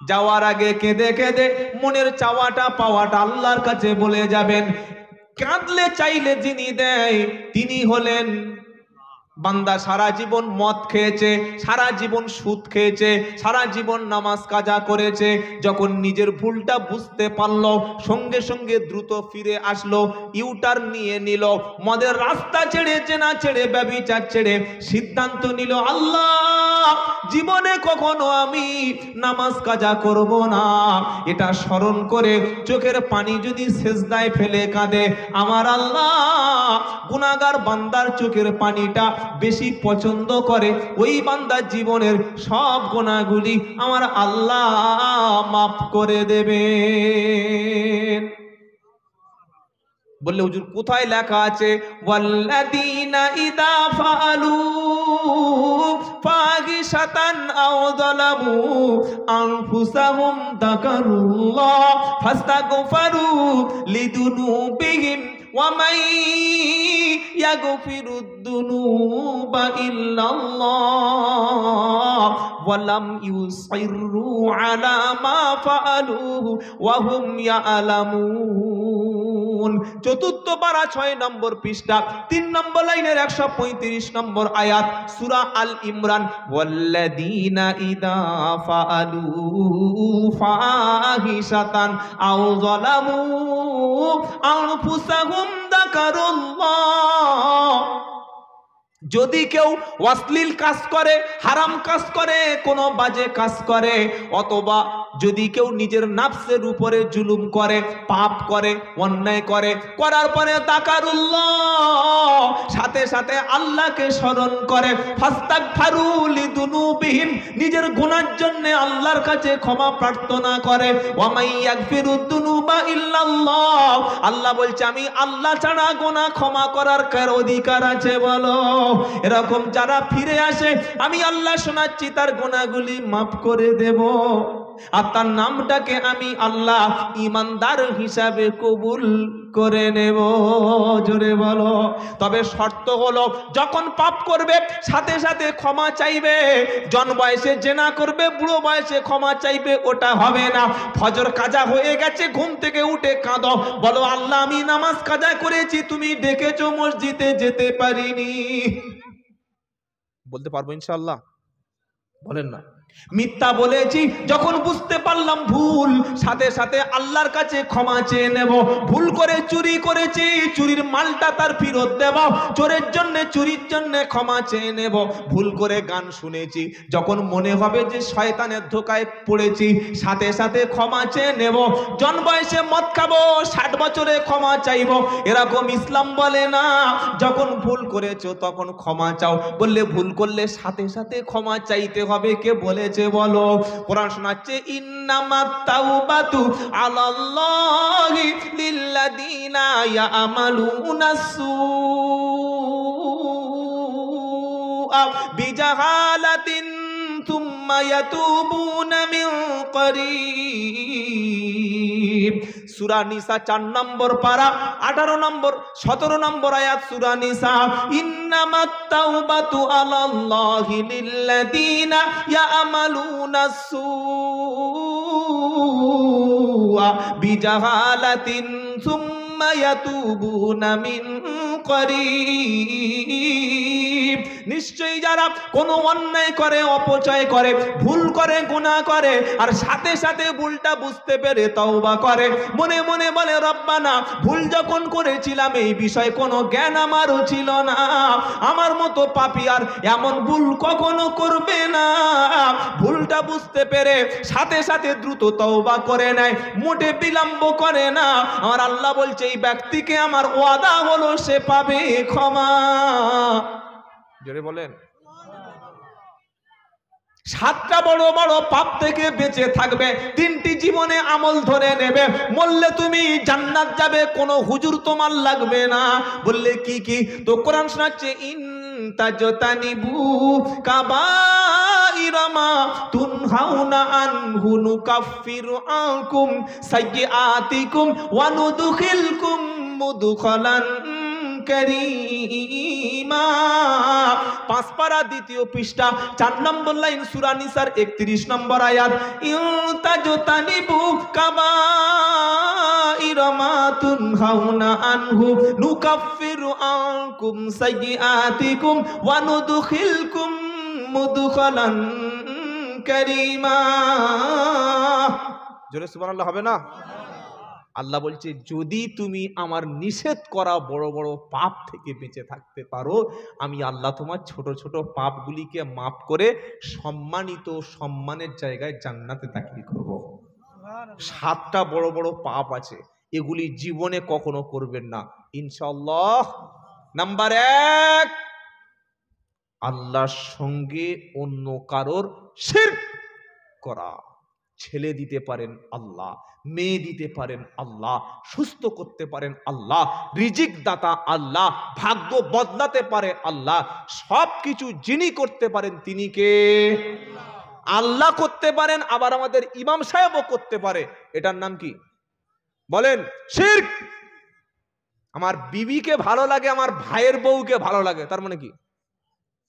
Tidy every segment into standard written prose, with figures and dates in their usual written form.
যাওয়ার আগে কেঁদে কেঁদে মনের চাওয়াটা পাওয়াটা আল্লাহর কাছে বলে যাবেন। কাঁদলে চাইলে যিনি দেয় তিনি হলেন বান্দা সারা জীবন মদ খেয়েছে, সারা জীবন সুদ খেয়েছে, সারা জীবন নামাজ কাজা করেছে, যখন নিজের ভুলটা বুঝতে পারলো সঙ্গে সঙ্গে দ্রুত ফিরে আসলো, ইউটার্ন নিয়ে নিল, মদের রাস্তা ছেড়ে, জেনা ছেড়ে, ব্যভিচার ছেড়ে সিদ্ধান্ত নিল আল্লাহ জীবনে কখনো আমি নামাজ কাজা করব না। এটা স্মরণ করে চোখের পানি যদি সেজদায় ফেলে কাঁদে, আমার আল্লাহ গুনাহগার বান্দার চোখের পানিটা বেশি পছন্দ করে, ওই বান্দার জীবনের সব গুনাহগুলি আমার আল্লাহ মাফ করে দেবেন। বললে হুজুর কোথায় লেখা আছে? ওয়াল্লাযীনা ইযা ফাআলু ফাহিশাতান আও যালামু আনফুসাহুম যাকারুল্লাহ ফাস্তাগফারু লিযুনুবিহিম ওয়া মান ইয়াগফিরুদ যুনুবা ইল্লাল্লাহ ওয়া লাম ইউসিররু আলা মা ফাআলু ওয়া হুম ইয়ালামুন। চতুর্থ পারা 6 নম্বর পৃষ্ঠা 3 নম্বর লাইনের 135 নম্বর আয়াত সূরা আল ইমরান। ওয়াল্লাযীনা ইযা ফাআলু ফাহিশাতান আও যালামু আনফুসাহুম যাকারুল্লাহ। যদি কেউ অশ্লীল কাজ করে, হারাম কাজ করে, কোনো বাজে কাজ করে, অথবা যদি কেউ নিজের নাফসের উপরে জুলুম করে, পাপ করে, অন্যায় করে, করার পরে তাকারুল্লাহ সাথে সাথে আল্লাহকে স্মরণ করে, ফাস্তাগফারু লিযুনুবিহিম নিজের গুনাহের জন্য আল্লাহর কাছে ক্ষমা প্রার্থনা করে, ওয়া মান ইয়াগফিরুদ যুনুবা ইল্লাল্লাহ আল্লাহ বলছে আমি আল্লাহ ছাড়া গুনাহ ক্ষমা করার কার অধিকার আছে বলো? এরকম যারা ফিরে আসে আমি আল্লাহ শোনাচ্ছি তার গুনাহগুলি মাফ করে দেব, আর তার নামটাকে আমি আল্লাহ ঈমানদার হিসাবে কবুল করে নেব। জোরে বলো। তবে শর্ত হলো যখন পাপ করবে সাথে সাথে ক্ষমা চাইবে। জন বয়সে জেনা করবে, বুড়ো বয়সে ক্ষমা চাইবে, ওটা হবে না। ফজর কাজা হয়ে গেছে, ঘুম থেকে উঠে কাঁদো, বলো আল্লাহ আমি নামাজ কাজা করেছি, তুমি ডেকেছো মসজিদে যেতে পারিনি। বলতে পারবো ইনশাআল্লাহ? বলেন না। মিথ্যা বলেছি, যখন বুঝতে পারলাম ভুল, সাথে সাথে আল্লাহর কাছে ক্ষমা চেয়ে নেব। ভুল করে চুরি করেছি, চুরির মালটা তার ফেরত দেব, চোরের জন্য চুরির জন্য ক্ষমা চেয়ে নেব। ভুল করে গান শুনেছি, যখন মনে হবে যে শয়তানের ধোকায় পড়েছি, সাথে সাথে ক্ষমা চেয়ে নেব। জন বয়সে মদ খাবো, 60 বছরে ক্ষমা চাইবো, এরকম ইসলাম বলে না। যখন ভুল করেছো তখন ক্ষমা চাও, বললে ভুল করলে সাথে সাথে ক্ষমা চাইতে হবে। কে বলেছে বলো? কোরআন শোনাচ্ছে ইন্নামাত তাওবাতু আলাল্লাহি লিল্লাযিনা ইয়ামালুনাস সুআ বিজাহালাতিন থুম্মা ইয়াতুবুনা মিন করিব। সূরা নিসা 4 নম্বর পারা 18 নম্বর 17 নম্বর আয়াত সূরা নিসা। ইন্নামাত তাওবাতু আলাল্লাহি লিল্লাযিনা ইয়ামালুনাস সুআ বিজাহালাতিন সুম্মা ইয়াতুবুনা মিন করিব। নিশ্চয়ই যারা কোনো অন্যায় করে, অপচয় করে, ভুল করে, গুনাহ করে, আর সাথে সাথে ভুলটা বুঝতে পেরে তওবা করে, মনে মনে বলে রব্বানা ভুল যখন করেছিলাম এই বিষয়ে কোনো জ্ঞান আমারও ছিল না, আমার মতো পাপী আর এমন ভুল কখনো করবে না, ভুলটা বুঝতে পেরে সাথে সাথে দ্রুত তওবা করে নেয়, মোটে বিলম্ব করে না, আমার আল্লাহ বলছে এই ব্যক্তিকে আমার ওয়াদা হলো সে পাবে ক্ষমা। জোরে বলেন। 7টা বড় বড় পাপ থেকে বেঁচে থাকবে, 3টি জীবনে আমল ধরে নেবে, মরলে তুমি জান্নাত যাবে, কোনো হুজুর তোমার লাগবে না। বললে কি কি? তো কোরআন শোনাচ্ছে ইন তাজতানিবু কাবাইরা মা তুনহাউনা আনহু নুকাফিরু আনকুম সাইয়্যাতিকুম ওয়া নুদখিলকুম মুদখালান কারীমা। 5 পারা 2য় পৃষ্ঠা 4 নম্বর লাইন সূরা নিসার 31 নম্বর আয়াত। ইনতাজতানিবু কাবাইরা মা তুনহাউনা আনহু নুকাফিরু আনকুম সাইয়্যাতিকুম ওয়া নুদখিলকুম মুদখালান কারীমা। জোরে সুবহানাল্লাহ হবে না? আল্লাহ বলছে যদি তুমি আমার নিষেধ করা বড় বড় পাপ থেকে বেঁচে থাকতে পারো, আমি আল্লাহ তোমার ছোট ছোট পাপগুলিকে মাফ করে সম্মানের জায়গায় জান্নাতে দাখিল করব। 7টা বড় বড় পাপ আছে, এগুলি জীবনে কখনো করবেন না ইনশাআল্লাহ। নাম্বার 1, আল্লাহর সঙ্গে অন্য কারোর শিরক করা। ছেলে দিতে পারেন আল্লাহ, মেয়ে দিতে পারেন আল্লাহ, সুস্থ করতে পারেন আল্লাহ, রিজিক দাতা আল্লাহ, ভাগ্য বদলাতে পারে আল্লাহ, সবকিছু যিনি করতে পারেন তিনি কে? আল্লাহ করতে পারেন। আবার আমাদের ইমাম সাহেবও করতে পারে। এটার নাম কি বলেন? শিরক। আমার বিবিকে ভালো লাগে, আমার ভাইয়ের বউকে ভালো লাগে, তার মানে কি?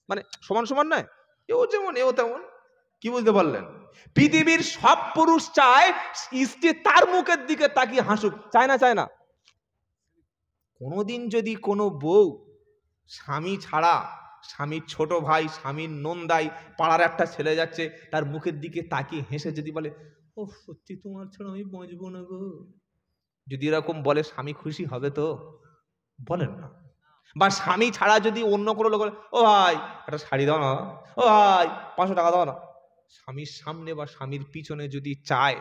মানে সমান সমান নয়, এও যেমন এও তেমন। কি বুঝতে পারলেন? পৃথিবীর সব পুরুষ চায় স্ত্রী তার মুখের দিকে তাকিয়ে হাসুক, চায় না? চায় না? কোনোদিন যদি কোনো বউ স্বামী ছাড়া, স্বামীর ছোট ভাই, স্বামীর নন্দাই, পাড়ার একটা ছেলে যাচ্ছে, তার মুখের দিকে তাকিয়ে হেসে যদি বলে, ও সত্যি তোমার ছাড়া আমি বাঁচবো না গো, যদি এরকম বলে, স্বামী খুশি হবে তো? বলেন না। বা স্বামী ছাড়া যদি অন্য কোনো লোক বলে, ও ভাই একটা শাড়ি দাও না, ও ভাই 500 টাকা দাও না, স্বামীর সামনে বা স্বামীর পিছনে যদি চায়,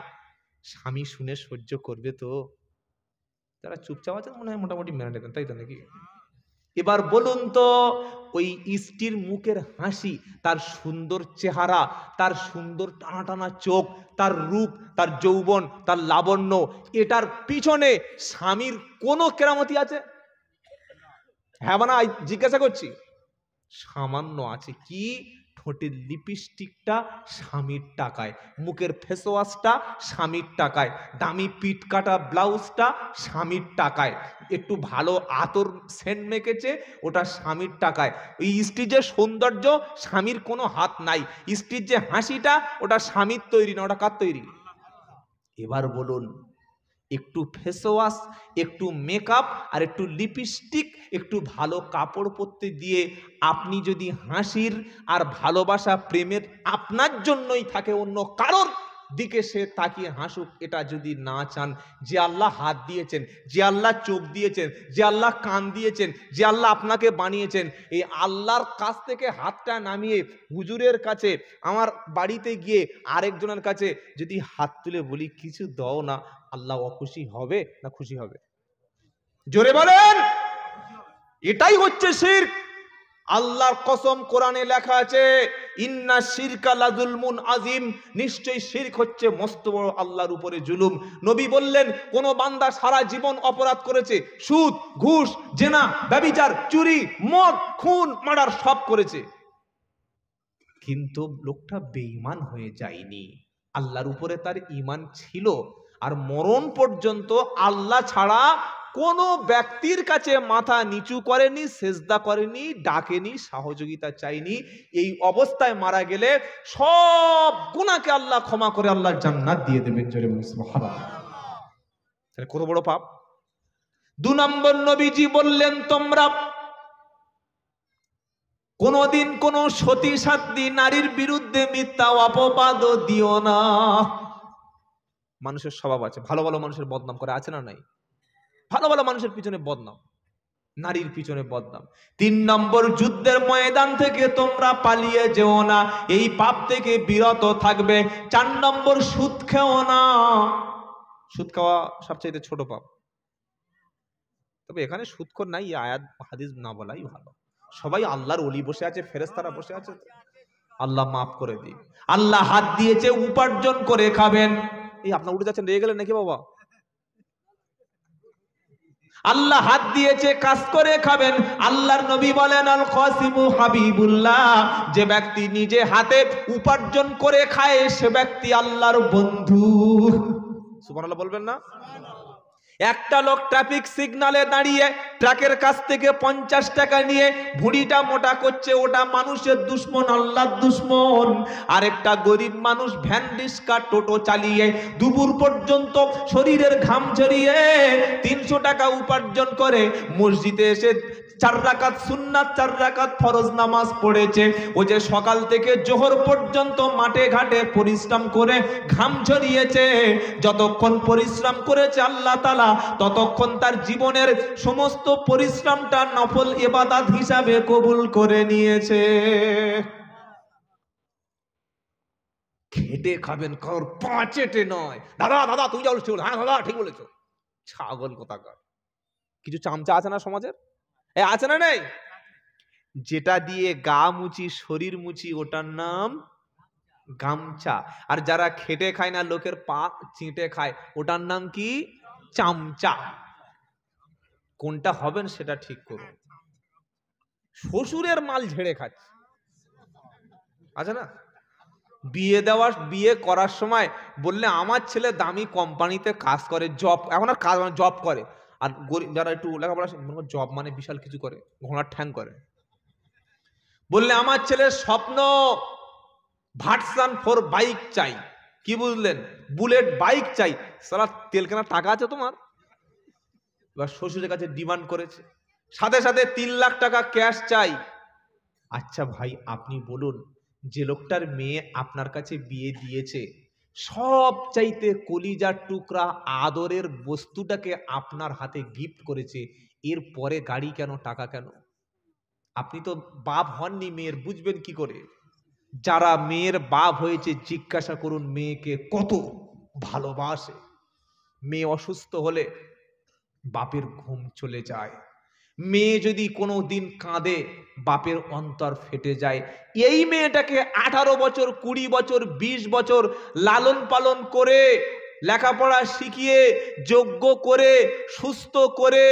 স্বামী শুনে সহ্য করবে তো? যারা চুপচাপ আছে মনে হয় মোটামুটি মেনে নেবেন, তাই তো নাকি? এবার বলুন তো, ওই স্ত্রীর মুখের হাসি, তার সুন্দর চেহারা, তার সুন্দর টানা টানা চোখ, তার রূপ, তার যৌবন, তার লাবণ্য, এটার পিছনে স্বামীর কোনো কেরামতি আছে? হ্যাঁ না জিজ্ঞাসা করছি। সামান্য আছে। কি? ঠোঁটের লিপস্টিকটা স্বামীর টাকায়, মুখের ফেস ওয়াশটা স্বামীর টাকায়, দামি পিট কাটা ব্লাউজটা স্বামীর টাকায়, একটু ভালো আতর সেন্ট মেখেছে ওটা স্বামীর টাকায়। ওই স্ত্রীর যে সৌন্দর্য, স্বামীর কোনো হাত নাই। স্ত্রীর যে হাসিটা, ওটা স্বামীর তৈরি না, ওটা কার তৈরি? এবার বলুন, একটু ফেস ওয়াশ, একটু মেকআপ আর একটু লিপস্টিক, একটু ভালো কাপড় পরতে দিয়ে আপনি যদি হাসির আর ভালোবাসা প্রেমের আপনার জন্যই থাকে, অন্য কারোর দিকে সে তাকিয়ে হাসুক, এটা যদি না চান, যে আল্লাহ হাত দিয়েছেন, যে আল্লাহ চোখ দিয়েছেন, যে আল্লাহ কান দিয়েছেন, যে আল্লাহ আপনাকে বানিয়েছেন, এই আল্লাহর কাছ থেকে হাতটা নামিয়ে হুজুরের কাছে, আমার বাড়িতে গিয়ে আরেকজনের কাছে যদি হাত তুলে বলি কিছু দাও না, আল্লাহ অখুশি হবে না খুশি হবে? জোরে বলেন। এটাই হচ্ছে শিরক। আল্লাহর কসম, কোরআনে লেখা আছে, ইন্না শিরকা লাযুলমুন আযীম, নিশ্চয়ই শিরক হচ্ছে মস্ত বড় আল্লাহর উপরে জুলুম। নবী বললেন, কোন বান্দা সারা জীবন অপরাধ করেছে, সুদ, ঘুষ, জেনা, ব্যভিচার, চুরি, মদ, খুন, মার্ডার সব করেছে, কিন্তু লোকটা বেঈমান হয়ে যায়নি, আল্লাহর উপরে তার ঈমান ছিল, আর মরণ পর্যন্ত আল্লাহ ছাড়া কোন ব্যক্তির কাছে মাথা নিচু করেনি, সেজদা করেনি, ডাকেনি, সহযোগিতা চাইনি, এই অবস্থায় মারা গেলে সব গুনাহকে আল্লাহ ক্ষমা করে আল্লাহ জান্নাত দিয়ে দেবেন। জোরে বলুন সুবহানাল্লাহ। তাহলে কত বড় পাপ। 2 নম্বর, নবীজি বললেন, তোমরা কোনদিন কোন সতী সাধ্বী নারীর বিরুদ্ধে মিথ্যা অপবাদ দিও না। মানুষের স্বভাব আছে, ভালো ভালো মানুষের বদনাম করে, আছে না নাই? ভালো ভালো মানুষের পিছনে বদনাম, নারীর পিছনে বদনাম। 3 নম্বর, যুদ্ধের ময়দান থেকে তোমরা পালিয়ে যেও না, এই পাপ থেকে বিরত থাকবে। 4 নম্বর, সুদ খেও না। সুদ খাওয়া সবচেয়ে ছোট পাপ, তবে এখানে সুদখোর নাই, আয়াত হাদিস না বলাই ভালো। সবাই আল্লাহর ওলি বসে আছে, ফেরেশতারা বসে আছে, আল্লাহ মাফ করে দিই। আল্লাহ হাত দিয়েছে উপার্জন করে খাবেন। এই আপনার উঠে যাচ্ছেন, রেগে গেলেন নাকি বাবা? আল্লাহ হাত দিয়েছে, কাজ করে খাবেন। আল্লাহর নবী বলেন, আল কাসিমু হাবিবুল্লাহ, যে ব্যক্তি নিজে হাতে উপার্জন করে খায় সে ব্যক্তি আল্লাহর বন্ধু। সুবহানাল্লাহ বলবেন না? একটা লোক ট্রাফিক সিগনালে দাঁড়িয়ে ট্রাকের কাছ থেকে 50 টাকা নিয়ে ভুঁড়িটা মোটা করছে, ওটা মানুষের দুশ্মন, আল্লাহর দুশ্মন। আরেকটা গরিব মানুষ ভ্যান রিক্সা টোটো চালিয়ে দুপুর পর্যন্ত শরীরের ঘাম ঝরিয়ে 300 টাকা উপার্জন করে মসজিদে এসে 4 রাকাত সুন্নাত 4 রাকাত ফরজ নামাজ পড়েছে। ও যে সকাল থেকে জোহর পর্যন্ত মাঠে ঘাটে পরিশ্রম করে ঘাম ঝরিয়েছে, যতক্ষণ পরিশ্রম করেছে আল্লাহ তাআলা ততক্ষণ তার জীবনের সমস্ত পরিশ্রমটা নফল ইবাদত হিসাবে কবুল করে নিয়েছে। খেটে খাবেন, কারোর পাঁচেটে নয়। দাদা দাদা তুই যা বলছো, হ্যাঁ দাদা ঠিক বলেছো। ছাগল কোথাকার। কিছু চামচা আছে না সমাজের, আছে না নেই? যেটা দিয়ে গা মুছি শরীর মুছি ওটার নাম গামছা। আর যারা খেটে খায় না, লোকের পা চিঁটে খায়, ওটার নাম কি? চামচা। কোনটা হবেন সেটা ঠিক করুন। শ্বশুরের মাল ঝেড়ে খাচ্ছে, আছে না? বিয়ে করার সময় বললে আমার ছেলে দামি কোম্পানিতে কাজ করে, জব, এখন আর কাজ জব করে। আর যারা একটু লেখাপড়া জব মানে বিশাল কিছু করে, ঘোড়ার ঠ্যাং করে। বললে আমার ছেলের স্বপ্ন ভার্সন 4 বাইক চাই। কি বুঝলেন? বুলেট বাইক চাই। সালা তেল কেনার টাকা আছে তোমার? এবার শ্বশুরের কাছে ডিমান্ড করেছে, সাথে সাথে 3 লাখ টাকা ক্যাশ চাই। আচ্ছা ভাই আপনি বলুন, যে লোকটার মেয়ে আপনার কাছে বিয়ে দিয়েছে সব চাইতে কলিজার টুকরা আদরের বস্তুটাকে আপনার হাতে গিফট করেছে, এরপরে গাড়ি কেন, টাকা কেন? আপনি তো বাপ হননি মেয়ের, বুঝবেন কি করে? যারা মেয়ের বাপ হয়েছে জিজ্ঞাসা করুন মেয়েকে কত ভালোবাসে। মেয়ে অসুস্থ হলে বাপের ঘুম চলে যায়, মেয়ে যদি কোনো দিন কাঁদে বাপের অন্তর ফেটে যায়। এই মেয়েটাকে 18 বছর 20 বছর 20 বছর লালন পালন করে লেখাপড়া শিখিয়ে যোগ্য করে সুস্থ করে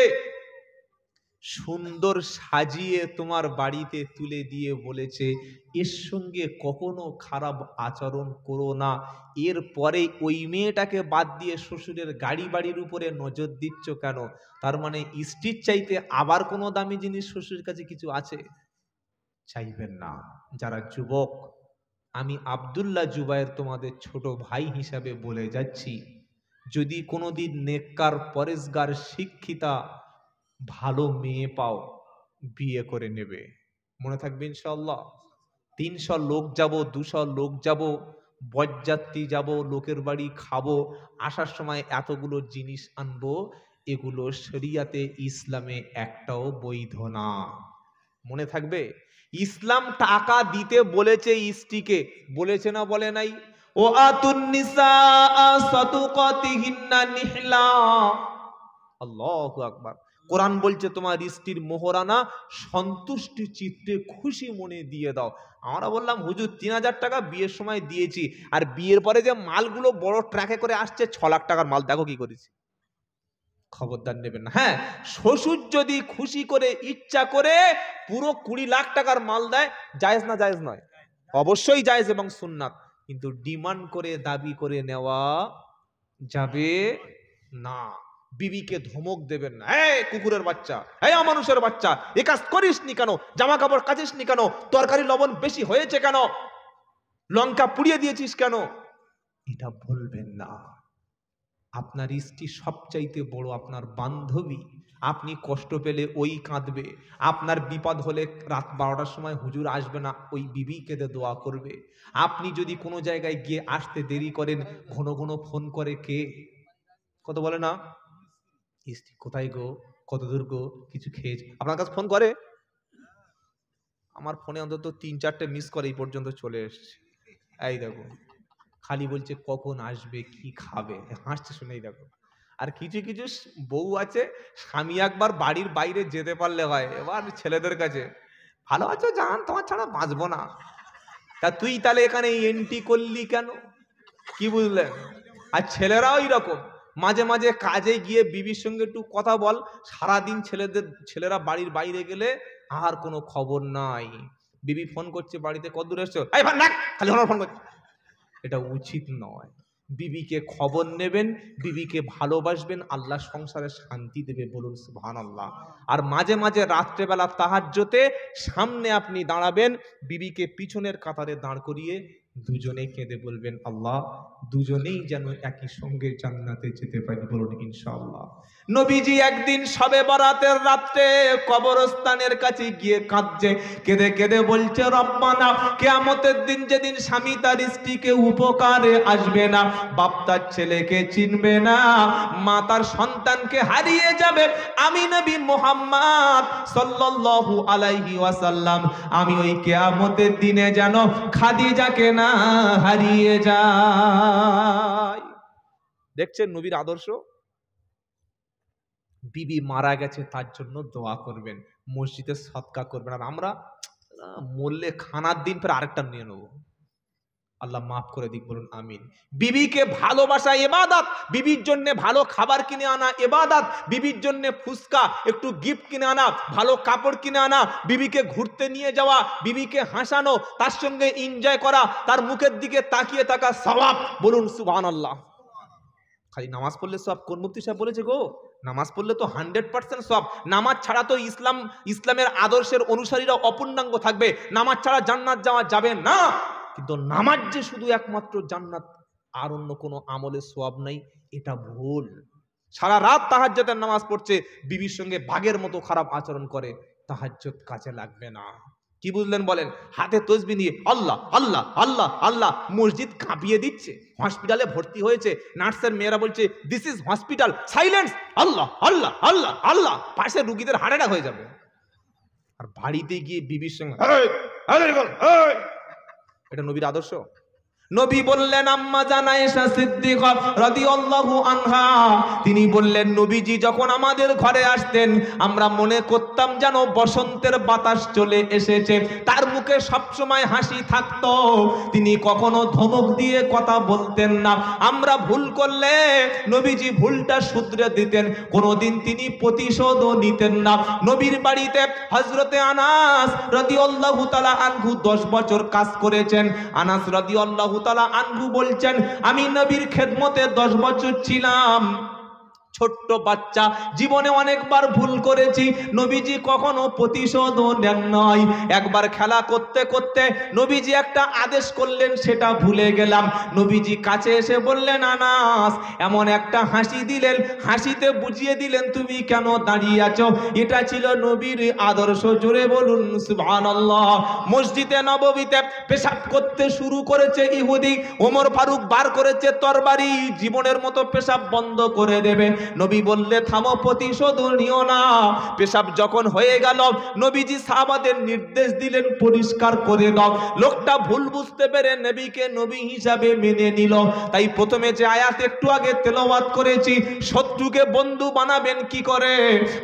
সুন্দর সাজিয়ে তোমার বাড়িতে তুলে দিয়ে বলেছে এর সঙ্গে কখনো খারাপ আচরণ করো না। এরপরে ওই মেয়েটাকে বাদ দিয়ে শ্বশুরের গাড়ি বাড়ির উপরে নজর দিচ্ছ কেন? তার মানে স্ত্রীর চাইতে আবার কোনো দামি জিনিস শ্বশুরের কাছে কিছু আছে? চাইবেন না। যারা যুবক, আমি আব্দুল্লাহ জুবায়ের তোমাদের ছোট ভাই হিসাবে বলে যাচ্ছি, যদি কোনোদিন নেককার পরেশগার শিক্ষিতা ভালো মেয়ে পাও, বিয়ে করে নেবে। মনে থাকবে ইনশাআল্লাহ। 300 লোক যাব, 200 লোক যাব, বরযাত্রী যাব, লোকের বাড়ি খাবো, আসার সময় এতগুলো জিনিস আনবো, এগুলো শরিয়াতে ইসলামে একটাও বৈধ না। মনে থাকবে। ইসলাম টাকা দিতে বলেছে স্ত্রীকে, বলেছে না বলে নাই? ও আতুন নিসা সাদুকাতিহিন্না নিহলা। আল্লাহু আকবার। কোরআন বলছে তোমার স্ত্রীর মোহরানা সন্তুষ্টি চিত্তে খুশি মনে দিয়ে দাও। আমরা বললাম হুজুর 3000 টাকা বিয়ের সময় দিয়েছি, আর বিয়ের পরে যে মালগুলো বড় ট্রাকে করে আসছে 6 লাখ টাকার মাল, দেখো কি করেছি। খবরদার নেবেন না। হ্যাঁ, শ্বশুর যদি খুশি করে ইচ্ছা করে পুরো 20 লাখ টাকার মাল দেয়, জায়েজ না জায়েজ নয়? অবশ্যই জায়েজ এবং সুন্নাত, কিন্তু ডিমান্ড করে দাবি করে নেওয়া যাবে না। বিবিকে ধমক দেবেন না, এই কুকুরের বাচ্চা, এই অমানুষের বাচ্চা, এ কাজ করিস নি কেন, জামা কাপড় কাচিস নি কেন, তরকারি লবণ বেশি হয়েছে কেন, লঙ্কা পুড়িয়ে দিয়েছিস কেন, এটা বলবেন না। আপনার স্ত্রী সবচাইতে বড় আপনার বান্ধবী। আপনি কষ্ট পেলে ওই কাঁদবে, আপনার বিপদ হলে রাত 12টার সময় হুজুর আসবে না, ওই বিবি কেঁদে দোয়া করবে। আপনি যদি কোনো জায়গায় গিয়ে আসতে দেরি করেন, ঘন ঘন ফোন করে কে? কত বলে না, স্ত্রী কোথায় গো, কত দূর গো, কিছু খেয়েছে, আপনার কাছে ফোন করে? আমার ফোনে অন্তত 3-4টে মিস করে এই পর্যন্ত চলে এসছে। এই দেখো, খালি বলছে কখন আসবে, কি খাবে, হাসছে শুনেই দেখো। আর কিছু কিছু বউ আছে, স্বামী একবার বাড়ির বাইরে যেতে পারলে হয়, এবার ছেলেদের কাছে ভালো আছো জান, তোমার ছাড়া বাঁচবো না। তা তুই তাহলে এখানে এন্ট্রি করলি কেন? কি বুঝলেন? আর ছেলেরাও এরকম, মাঝে মাঝে কাজে গিয়ে বিবির সঙ্গে একটু কথা বল, সারাদিন ছেলেরা বাড়ির বাইরে গেলে আর কোনো খবর নাই। বিবি ফোন করছে বাড়িতে, কত দূর এসছো, এই ফোন রাখ, খালি ফোন করছে। এটা উচিত নয়। বিবিকে খবর নেবেন, বিবিকে ভালোবাসবেন, আল্লাহ সংসারে শান্তি দেবে, বলুন সুবহানাল্লাহ। আর মাঝে মাঝে রাত্রেবেলা তাহাজ্জুদে সামনে আপনি দাঁড়াবেন, বিবিকে পিছনের কাতারে দাঁড় করিয়ে দুজনে কেঁদে বলবেন, আল্লাহ দুজনেই যেন একই সঙ্গে জান্নাতে যেতে পারি, বলুন ইনশাআল্লাহ। নবীজি একদিন শবে বরাতের রাত্রে কবরস্থানের কাছে গিয়ে কাঁদছে, কেঁদে কেঁদে বলছে, রব্বানা, কিয়ামতের দিন যেদিন স্বামী তার স্ত্রীকে উপকারে আসবে না, বাপ তার ছেলেকে চিনবে না, মা তার সন্তানকে হারিয়ে যাবে, আমি নবী মুহাম্মদ সাল্লাল্লাহু আলাইহি ওয়াসাল্লাম আমি ওই কিয়ামতের দিনে যেন খাদিজাকে না হারিয়ে যাই। দেখছেন নবীর আদর্শ। বিবি মারা গেছে তার জন্য দোয়া করবেন, মসজিদে সদকা করবেন। আর আমরা মরলে খানার দিন ফের আরেকটা নিয়ে নেবো, আল্লাহ মাফ করে দিক, বলুন আমিন। বিবিকে ভালোবাসা ইবাদত, বিবির জন্য ভালো খাবার কিনে আনা ইবাদত, বিবির জন্য ফুসকা একটু গিফট কিনে আনা, ভালো কাপড় কিনে আনা, বিবিকে ঘুরতে নিয়ে যাওয়া, বিবিকে হাসানো, তার সঙ্গে এনজয় করা, তার মুখের দিকে তাকিয়ে থাকা সওয়াব, বলুন সুবহানাল্লাহ। খালি নামাজ পড়লে সব, কোন মুফতি সাহেব বলেছে গো? নামাজ পড়লে তো 100% সব। নামাজ ছাড়া তো ইসলামের আদর্শের অনুসারীরা অপূর্ণাঙ্গ থাকবে, নামাজ ছাড়া জান্নাত যাওয়া যাবে না। কিন্তু নামাজ যে শুধু একমাত্র জান্নাত, আর অন্য কোনো আমলের সওয়াব নাই, এটা ভুল। সারা রাত তাহাজ্জুদের নামাজ পড়ছে, বিবির সঙ্গে বাঘের মতো খারাপ আচরণ করে, তাহাজ্জুদ কাজে লাগবে না। কি বুঝলেন বলেন? হাতে তসবি নিয়ে আল্লাহ আল্লাহ আল্লাহ আল্লাহ, মসজিদ কাঁপিয়ে দিচ্ছে। হসপিটালে ভর্তি হয়েছে, নার্সের মেয়েরা বলছে দিস ইজ হসপিটাল, সাইলেন্স, আল্লাহ আল্লাহ আল্লাহ আল্লাহ, পাশে রুগীদের হার্ট অ্যাটাক হয়ে যাবে। আর বাড়িতে গিয়ে বিবির সঙ্গে এটা নবীর আদর্শ? নবী বললেন, আম্মা জান আয়েশা সিদ্দিকা রাদিয়াল্লাহু আনহা, তিনি বললেন, নবীজি যখন আমাদের ঘরে আসতেন, আমরা মনে করতাম যেন বসন্তের বাতাস চলে এসেছে, তার মুখে সবসময় হাসি থাকতো, তিনি কখনো ধমক দিয়ে কথা বলতেন না। আমরা ভুল করলে নবীজি ভুলটা শুধরে দিতেন, কোনোদিন তিনি প্রতিশোধও নিতেন না। নবীর বাড়িতে হযরতে আনাস রাদিয়াল্লাহু তাআলা আনহু 10 বছর কাজ করেছেন। আনাস রাদিয়াল্লাহু তাআলা আনহু বলছেন, আমি নবীর খেদমতে 10 বছর ছিলাম, ছোট্ট বাচ্চা, জীবনে অনেকবার ভুল করেছি, নবীজি কখনো প্রতিশোধও নেন নাই। একবার খেলা করতে করতে নবীজি একটা আদেশ করলেন, সেটা ভুলে গেলাম। নবীজি কাছে এসে বললেন, আনাস, এমন একটা হাসি দিলেন, হাসিতে বুঝিয়ে দিলেন তুমি কেন দাঁড়িয়ে আছো। এটা ছিল নবীর আদর্শ, জোরে বলুন সুবহানাল্লাহ। মসজিদে নববীতে পেশাব করতে শুরু করেছে ইহুদি, ওমর ফারুক বার করেছে তরবারি, জীবনের মতো পেশাব বন্ধ করে দেবে। নবী বললে, থামো, প্রতিশোধ নিও না। পেশাব যখন হয়ে গেল, নবীজি সাহাবাদের নির্দেশ দিলেন, পরিষ্কার করে দাও। লোকটা ভুল বুঝতে পেরে নবীকে নবী হিসাবে মেনে নিল। তাই প্রথমে যে আয়াত একটু আগে তেলাওয়াত করেছি, শত্রুকে বন্ধু বানাবেন কি করে?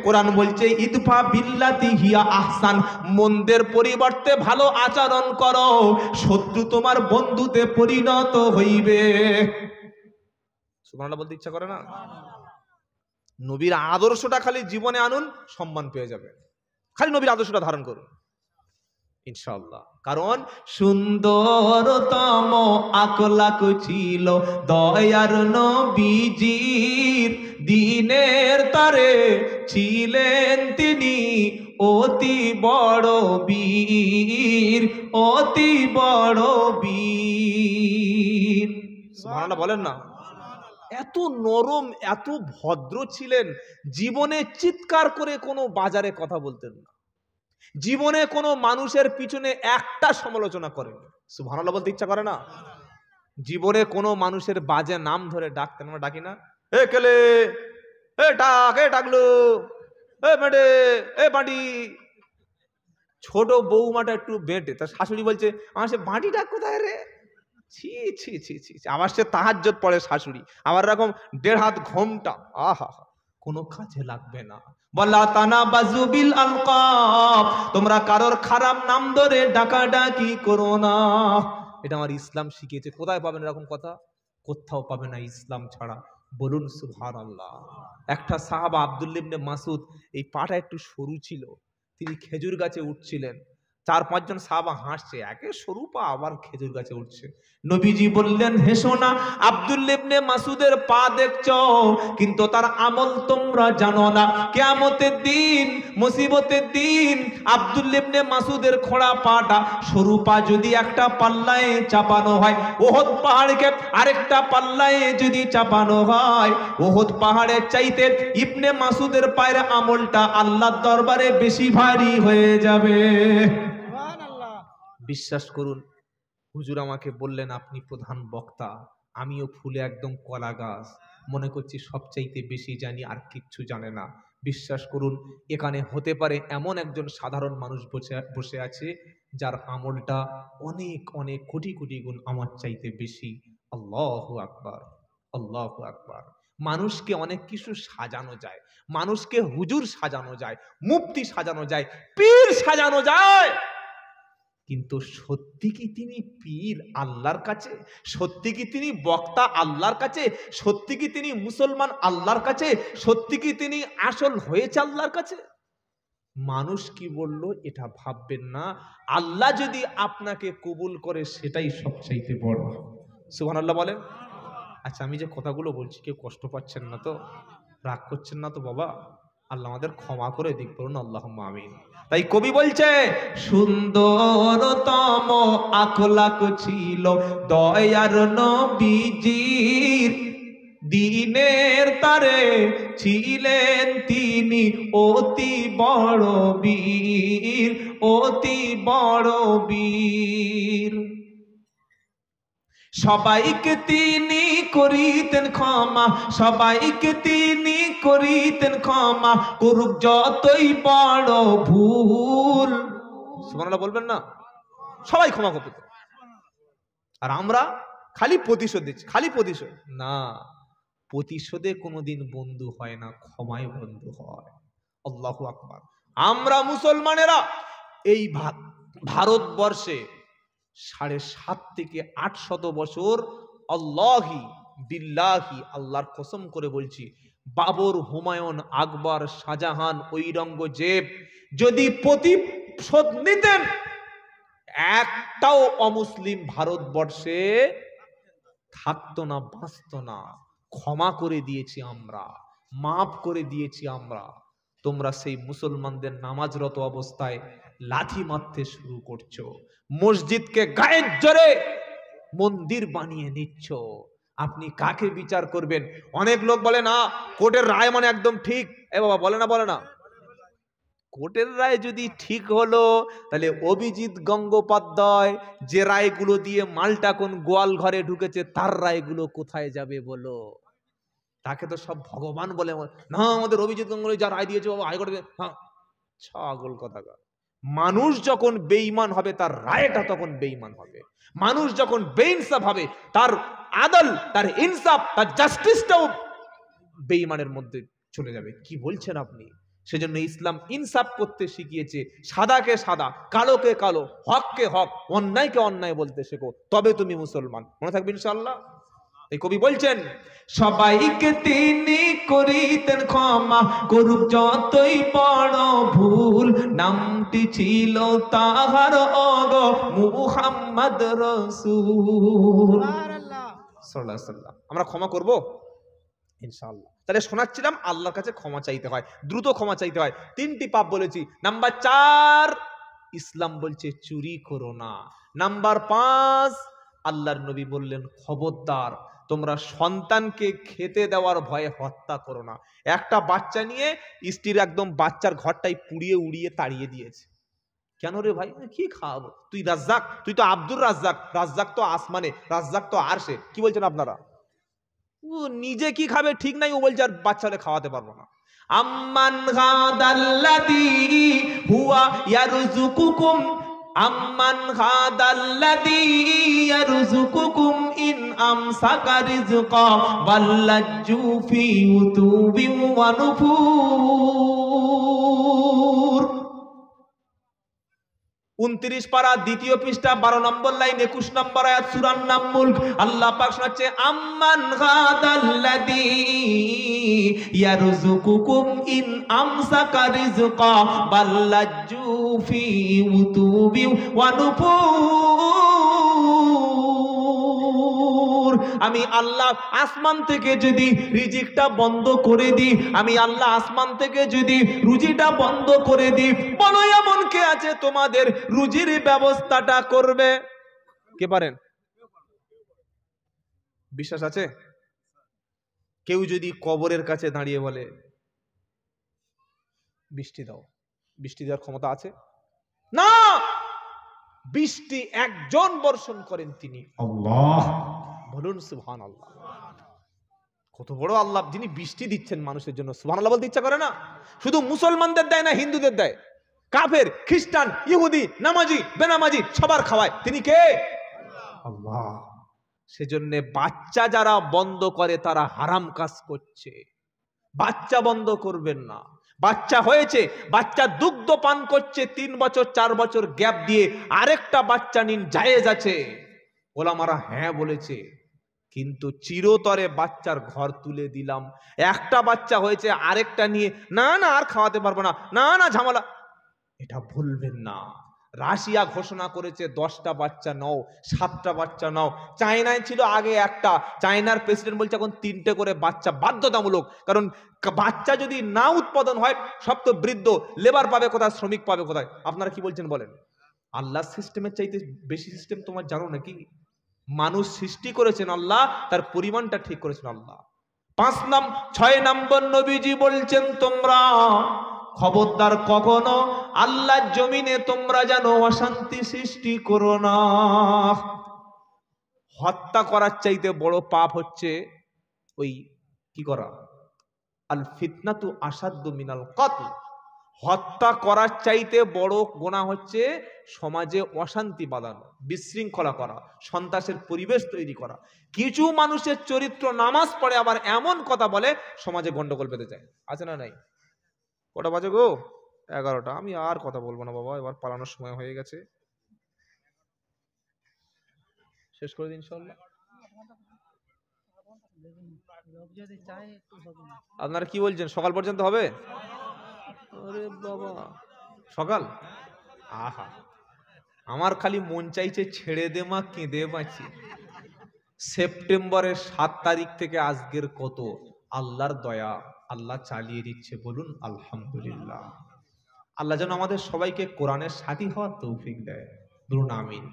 কোরআন বলছে, ইদফা বিল্লাতি হিয়া আহসান, মন্দের পরিবর্তে ভালো আচরণ করো, শত্রু তোমার বন্ধুতে পরিণত হইবে। সুবহানাল্লাহ বলতে ইচ্ছা করে না? নবীর আদর্শটা খালি জীবনে আনুন, সম্মান পেয়ে যাবে। খালি নবীর আদর্শটা ধারণ করুন ইনশাআল্লাহ। কারণ সুন্দরতম আকলাক ছিল দয়ার নবীজির, দিনের তারে ছিলেন তিনি অতি বড় বীর, অতি বড় বীর। সুবহানাল্লাহ বলেন না? এত নরম, এত ভদ্র ছিলেন, জীবনে চিৎকার করে কোনো বাজারে কথা বলতেন না, জীবনে কোনো মানুষের পিছনে একটা সমালোচনা করেন। সুবহানাল্লাহ বলতে ইচ্ছা করে না? জীবনে কোনো মানুষের বাজে নাম ধরে ডাকতেন, আমরা ডাকি না, এ কেলে, এ ডাক, এ ডাকলো, এ মেডে, এ বাঁটি। ছোট বৌমাটা একটু বেটে, তার শাশুড়ি বলছে, আমার সে বাঁটি ডাক কোথায় রে? ছি ছি ছি ছি। আবার সে তাহাজ্জুদ পড়ে শাশুড়ি, আবার এরকম 1.5 হাত ঘোমটা, আহা, কোনো কাজে লাগবে না। বলা তানাবাজু বিল আলকাব, তোমরা কারোর খারাপ নাম ধরে ডাকাডাকি করো না। এটা আমার ইসলাম শিখিয়েছে। কোথায় পাবেন এরকম কথা? কোথাও পাবে না ইসলাম ছাড়া, বলুন সুবহানাল্লাহ। একটা সাহাবা আব্দুল্লাহ ইবনে মাসউদ, এই পাটা একটু সরু ছিল, তিনি খেজুর গাছে উঠছিলেন, 4-5 জন সাহাবা হাসছে, একে সরু পা আবার খেজুর গাছে উঠছে। নবীজি বললেন, হেসো না, আব্দুল্লাহ ইবনে মাসুদের পা দেখছো কিন্তু তার আমল তোমরা জানো না। কিয়ামতের দিন, মুসিবতের দিন আব্দুল্লাহ ইবনে মাসুদের খোঁড়া পাটা, সরু পা যদি একটা পাল্লায় চাপানো হয়, ওহদ পাহাড়কে আরেকটা পাল্লায় যদি চাপানো হয়, ওহদ পাহাড়ের চাইতে ইবনে মাসুদের পায়ের আমলটা আল্লাহর দরবারে বেশি ভারী হয়ে যাবে। বিশ্বাস করুন, হুজুর আমাকে বললেন আপনি প্রধান বক্তা, আমিও ফুলে একদম কলা গাছ, মনে করছি সবচাইতে বেশি জানি আর কিচ্ছু জানে না। বিশ্বাস করুন, এখানে হতে পারে এমন একজন সাধারণ মানুষ বসে আছে যার আমলটা অনেক অনেক কোটি কোটি গুণ আমার চাইতে বেশি। আল্লাহু আকবার, আল্লাহু আকবার। মানুষকে অনেক কিছু সাজানো যায়, মানুষকে হুজুর সাজানো যায়, মুফতি সাজানো যায়, পীর সাজানো যায়, কিন্তু সত্যি কি তিনি পীর আল্লাহর কাছে? সত্যি কি তিনি বক্তা আল্লাহর কাছে? সত্যি কি তিনি মুসলমান আল্লাহর কাছে? সত্যি কি তিনি আসল হয়েছে আল্লাহর কাছে? মানুষ কি বলল এটা ভাববেন না, আল্লাহ যদি আপনাকে কবুল করে সেটাই সবচাইতে বড়। সুবহানাল্লাহ বলেন। আচ্ছা, আমি যে কথাগুলো বলছি কেউ কষ্ট পাচ্ছেন না তো, রাগ করছেন না তো বাবা? আল্লাহ আমাদের ক্ষমা করে দিক, বলুন আল্লাহুম্মা আমিন। তাই কবি বলছে, সুন্দরতম আখলাক ছিল দয়ার নবীজির, দিনের তারে ছিলেন তিনি অতি বড় বীর, অতি বড় বীর। সবাইকে তিনি করিতেন ক্ষমা, সবাইকে তিনি করিতেন ক্ষমা, করুক যতই বড় ভুল। সুবহানাল্লাহ বলবেন না? সবাই ক্ষমা করতে। আর আমরা খালি প্রতিশোধ দিচ্ছি, খালি প্রতিশোধ না। প্রতিশোধে কোনোদিন বন্ধু হয় না, ক্ষমায় বন্ধু হয়। আল্লাহু আকবার। আমরা মুসলমানেরা এই ভারতবর্ষে 7.5 থেকে 800 বছর আল্লাহি বিল্লাহি, আল্লাহর কসম করে বলছি, বাবর, হুমায়ুন, আকবর, শাহজাহান, ঔরঙ্গজেব যদি প্রতিশোধ নিতেন, একটাও অমুসলিম ভারতবর্ষে থাকতো না, বাঁচতো না। ক্ষমা করে দিয়েছি আমরা, মাফ করে দিয়েছি আমরা। তোমরা সেই মুসলমানদের নামাজরত অবস্থায় লাথি মারতে শুরু করছো, মসজিদকে গায়ের জোরে মন্দির বানিয়ে নিচ্ছ। আপনি কাকে বিচার করবেন? অনেক লোক বলে না কোর্টের রায় মানে একদম ঠিক। এ বাবা, বলে না, বলে না? কোর্টের রায় যদি ঠিক হলো, তাহলে অভিজিৎ গঙ্গোপাধ্যায় যে রায়গুলো দিয়ে মালটা কোন গোয়াল ঘরে ঢুকেছে, তার রায়গুলো কোথায় যাবে বলো? তাকে তো সব ভগবান বলে না, আমাদের অভিজিৎ গঙ্গোপাধ্যায় যা রায় দিয়েছে বাবা হাইকোর্টে, হ্যাঁ, ছাগল কথাকার। মানুষ যখন বেঈমান হবে তার রায়টা তখন বেঈমান হবে। মানুষ যখন বেইনসাফ হবে তার আদল, তার ইনসাফ, তার জাস্টিসটাও বেঈমানের মধ্যে চলে যাবে। কি বলছেন আপনি? সেজন্য ইসলাম ইনসাফ করতে শিখিয়েছে। সাদাকে সাদা, কালোকে কালো, হককে হক, অন্যায়কে অন্যায় বলতে শেখো, তবে তুমি মুসলমান। মনে থাকবে ইনশাআল্লাহ। এই কবি বলছেন, সবাইকে তিনি করিতেন ক্ষমা, করুক যতই বড় ভুল, নামটি ছিল তাহার ওগো মুহাম্মদ রাসূল সাল্লাল্লাহু আলাইহি ওয়াসাল্লাম। আমরা ক্ষমা করব ইনশাআল্লাহ। তাহলে শোনাচ্ছিলাম আল্লাহর কাছে ক্ষমা চাইতে হয়, দ্রুত ক্ষমা চাইতে হয়। 3টি পাপ বলেছি। নাম্বার 4, ইসলাম বলছে চুরি করো না। নাম্বার 5, আল্লাহর নবী বললেন খবরদার তোমরা সন্তানকে খেতে দেওয়ার ভয়ে হত্যা করো না। একটা বাচ্চা নিয়ে স্ত্রীর একদম বাচ্চার ঘরটাই পুড়িয়ে উড়িয়ে তাড়িয়ে দিয়েছে। কেন রে ভাই? কি খাওয়াবো? তুই রাজ্জাক, তুই তো আব্দুর রাজ্জাক, রাজ্জাক তো আসমানে, রাজ্জাক তো আরশে। কি বলছেন আপনারা? ও নিজে কি খাবে ঠিক নাই, ও বলছে আর বাচ্চারে খাওয়াতে পারবো না। আম্মান গাদাল্লাযী হুয়া ইয়ারযুকুকুম, আম্মান গাদাল্লাযী ইয়ারযুকুকুম ইন আমসাকা রিজকা ওয়াল্লাজু ফি উতুবি ওয়া নুফুর। 29 পারা 2য় পৃষ্ঠা 12 নম্বর লাইন 21 নম্বর আয়াত সূরার নাম মুলক। আল্লাহ পাক শোনাচ্ছে, আম্মান গাদাল্লাযী ইয়ারযুকুকুম ইন আমসাকা রিজকা বাল্লাজু ফি উতুবি ওয়া নুফুর। আমি আল্লাহ আসমান থেকে যদি রিজিকটা বন্ধ করে দিই, আমি আল্লাহ আসমান থেকে যদি রুজিটা বন্ধ করে দিই, বলো এমন কে আছে তোমাদের রুজির ব্যবস্থাটা করবে? কে পারেন? বিশ্বাস আছে? কেউ যদি কবরের কাছে দাঁড়িয়ে বলে বৃষ্টি দাও, বৃষ্টি দেওয়ার ক্ষমতা আছে? না, বৃষ্টি একজন বর্ষণ করেন, তিনি আল্লাহ। বলুন সুবহানাল্লাহ। কত বড় আল্লাহ যিনি বৃষ্টি দিচ্ছেন মানুষের জন্য। সুবহানাল্লাহ বলতে ইচ্ছা করে না? শুধু মুসলমানদের দেয় না, হিন্দুদের দেয়, কাফের, খ্রিস্টান, ইহুদি, নামাজি, বেনামাজি সবার খাওয়ায়। তিনি কে? আল্লাহ। সেজন্য বাচ্চা যারা বন্ধ করে তারা হারাম কাজ করছে। বাচ্চা বন্ধ করবেন না। বাচ্চা হয়েছে, বাচ্চা দুগ্ধ পান করছে, 3 বছর 4 বছর গ্যাপ দিয়ে আরেকটা বাচ্চা নিন, জায়েজ আছে। ওলামারা হ্যাঁ বলেছে, কিন্তু চিরতরে বাচ্চার ঘর তুলে দিলাম। একটা বাচ্চা হয়েছে, আরেকটা নিয়ে না না আর খাওয়াতে পারবো না, না না ঝামেলা, এটা ভুলবেন না। রাশিয়া ঘোষণা করেছে 10টা বাচ্চা নাও, 7টা বাচ্চা নাও। চায়নায় ছিল আগে একটা, চায়নার প্রেসিডেন্ট বলছে এখন 3টে করে বাচ্চা বাধ্যতামূলক। কারণ বাচ্চা যদি না উৎপাদন হয় সব তো বৃদ্ধ, লেবার পাবে কোথায়, শ্রমিক পাবে কোথায়? আপনারা কি বলছেন বলেন? আল্লাহ সিস্টেমের চাইতে বেশি সিস্টেম তোমার জানো নাকি? মানুষ সৃষ্টি করেছেন আল্লাহ, তার পরিমাণটা ঠিক করেছেন আল্লাহ। 6 নম্বর নবীজি বলছেন, তোমরা খবরদার কখনো আল্লাহর জমিনে তোমরা যেন অশান্তি সৃষ্টি করো না। হত্যা করার চাইতে বড় পাপ হচ্ছে ওই কি করা, আল ফিতনাতু আসাদ্দু মিনাল কতল। হত্যা করার চাইতে বড় গুনাহ হচ্ছে সমাজে অশান্তি বাঁধানো, বিশৃঙ্খলা করা, সন্ত্রাসের পরিবেশ তৈরি করা। কিছু মানুষের চরিত্র নামাজ পড়ে আবার এমন কথা বলে সমাজে গন্ডগোল বেঁধে যায়। আছে না নাই? কটা বাজে গো? 11টা। আমি আর কথা বলবো না বাবা, এবার পালানোর সময় হয়ে গেছে। শেষ করে দিন ইনশাআল্লাহ। আপনারা কি বলছেন, সকাল পর্যন্ত হবে? আরে বাবা, সকাল? আহা, আমার খালি মন চাইছে ছেড়ে দে মা, কেঁদে বাঁচি। সেপ্টেম্বরের 7 তারিখ থেকে আজকের কত, আল্লাহর দয়া, আল্লাহ চালিয়ে দিচ্ছে। বলুন আলহামদুলিল্লাহ। আল্লাহ যেন আমাদের সবাইকে কোরআনের সাথী হওয়ার তৌফিক দেয়। বলুন আমিন।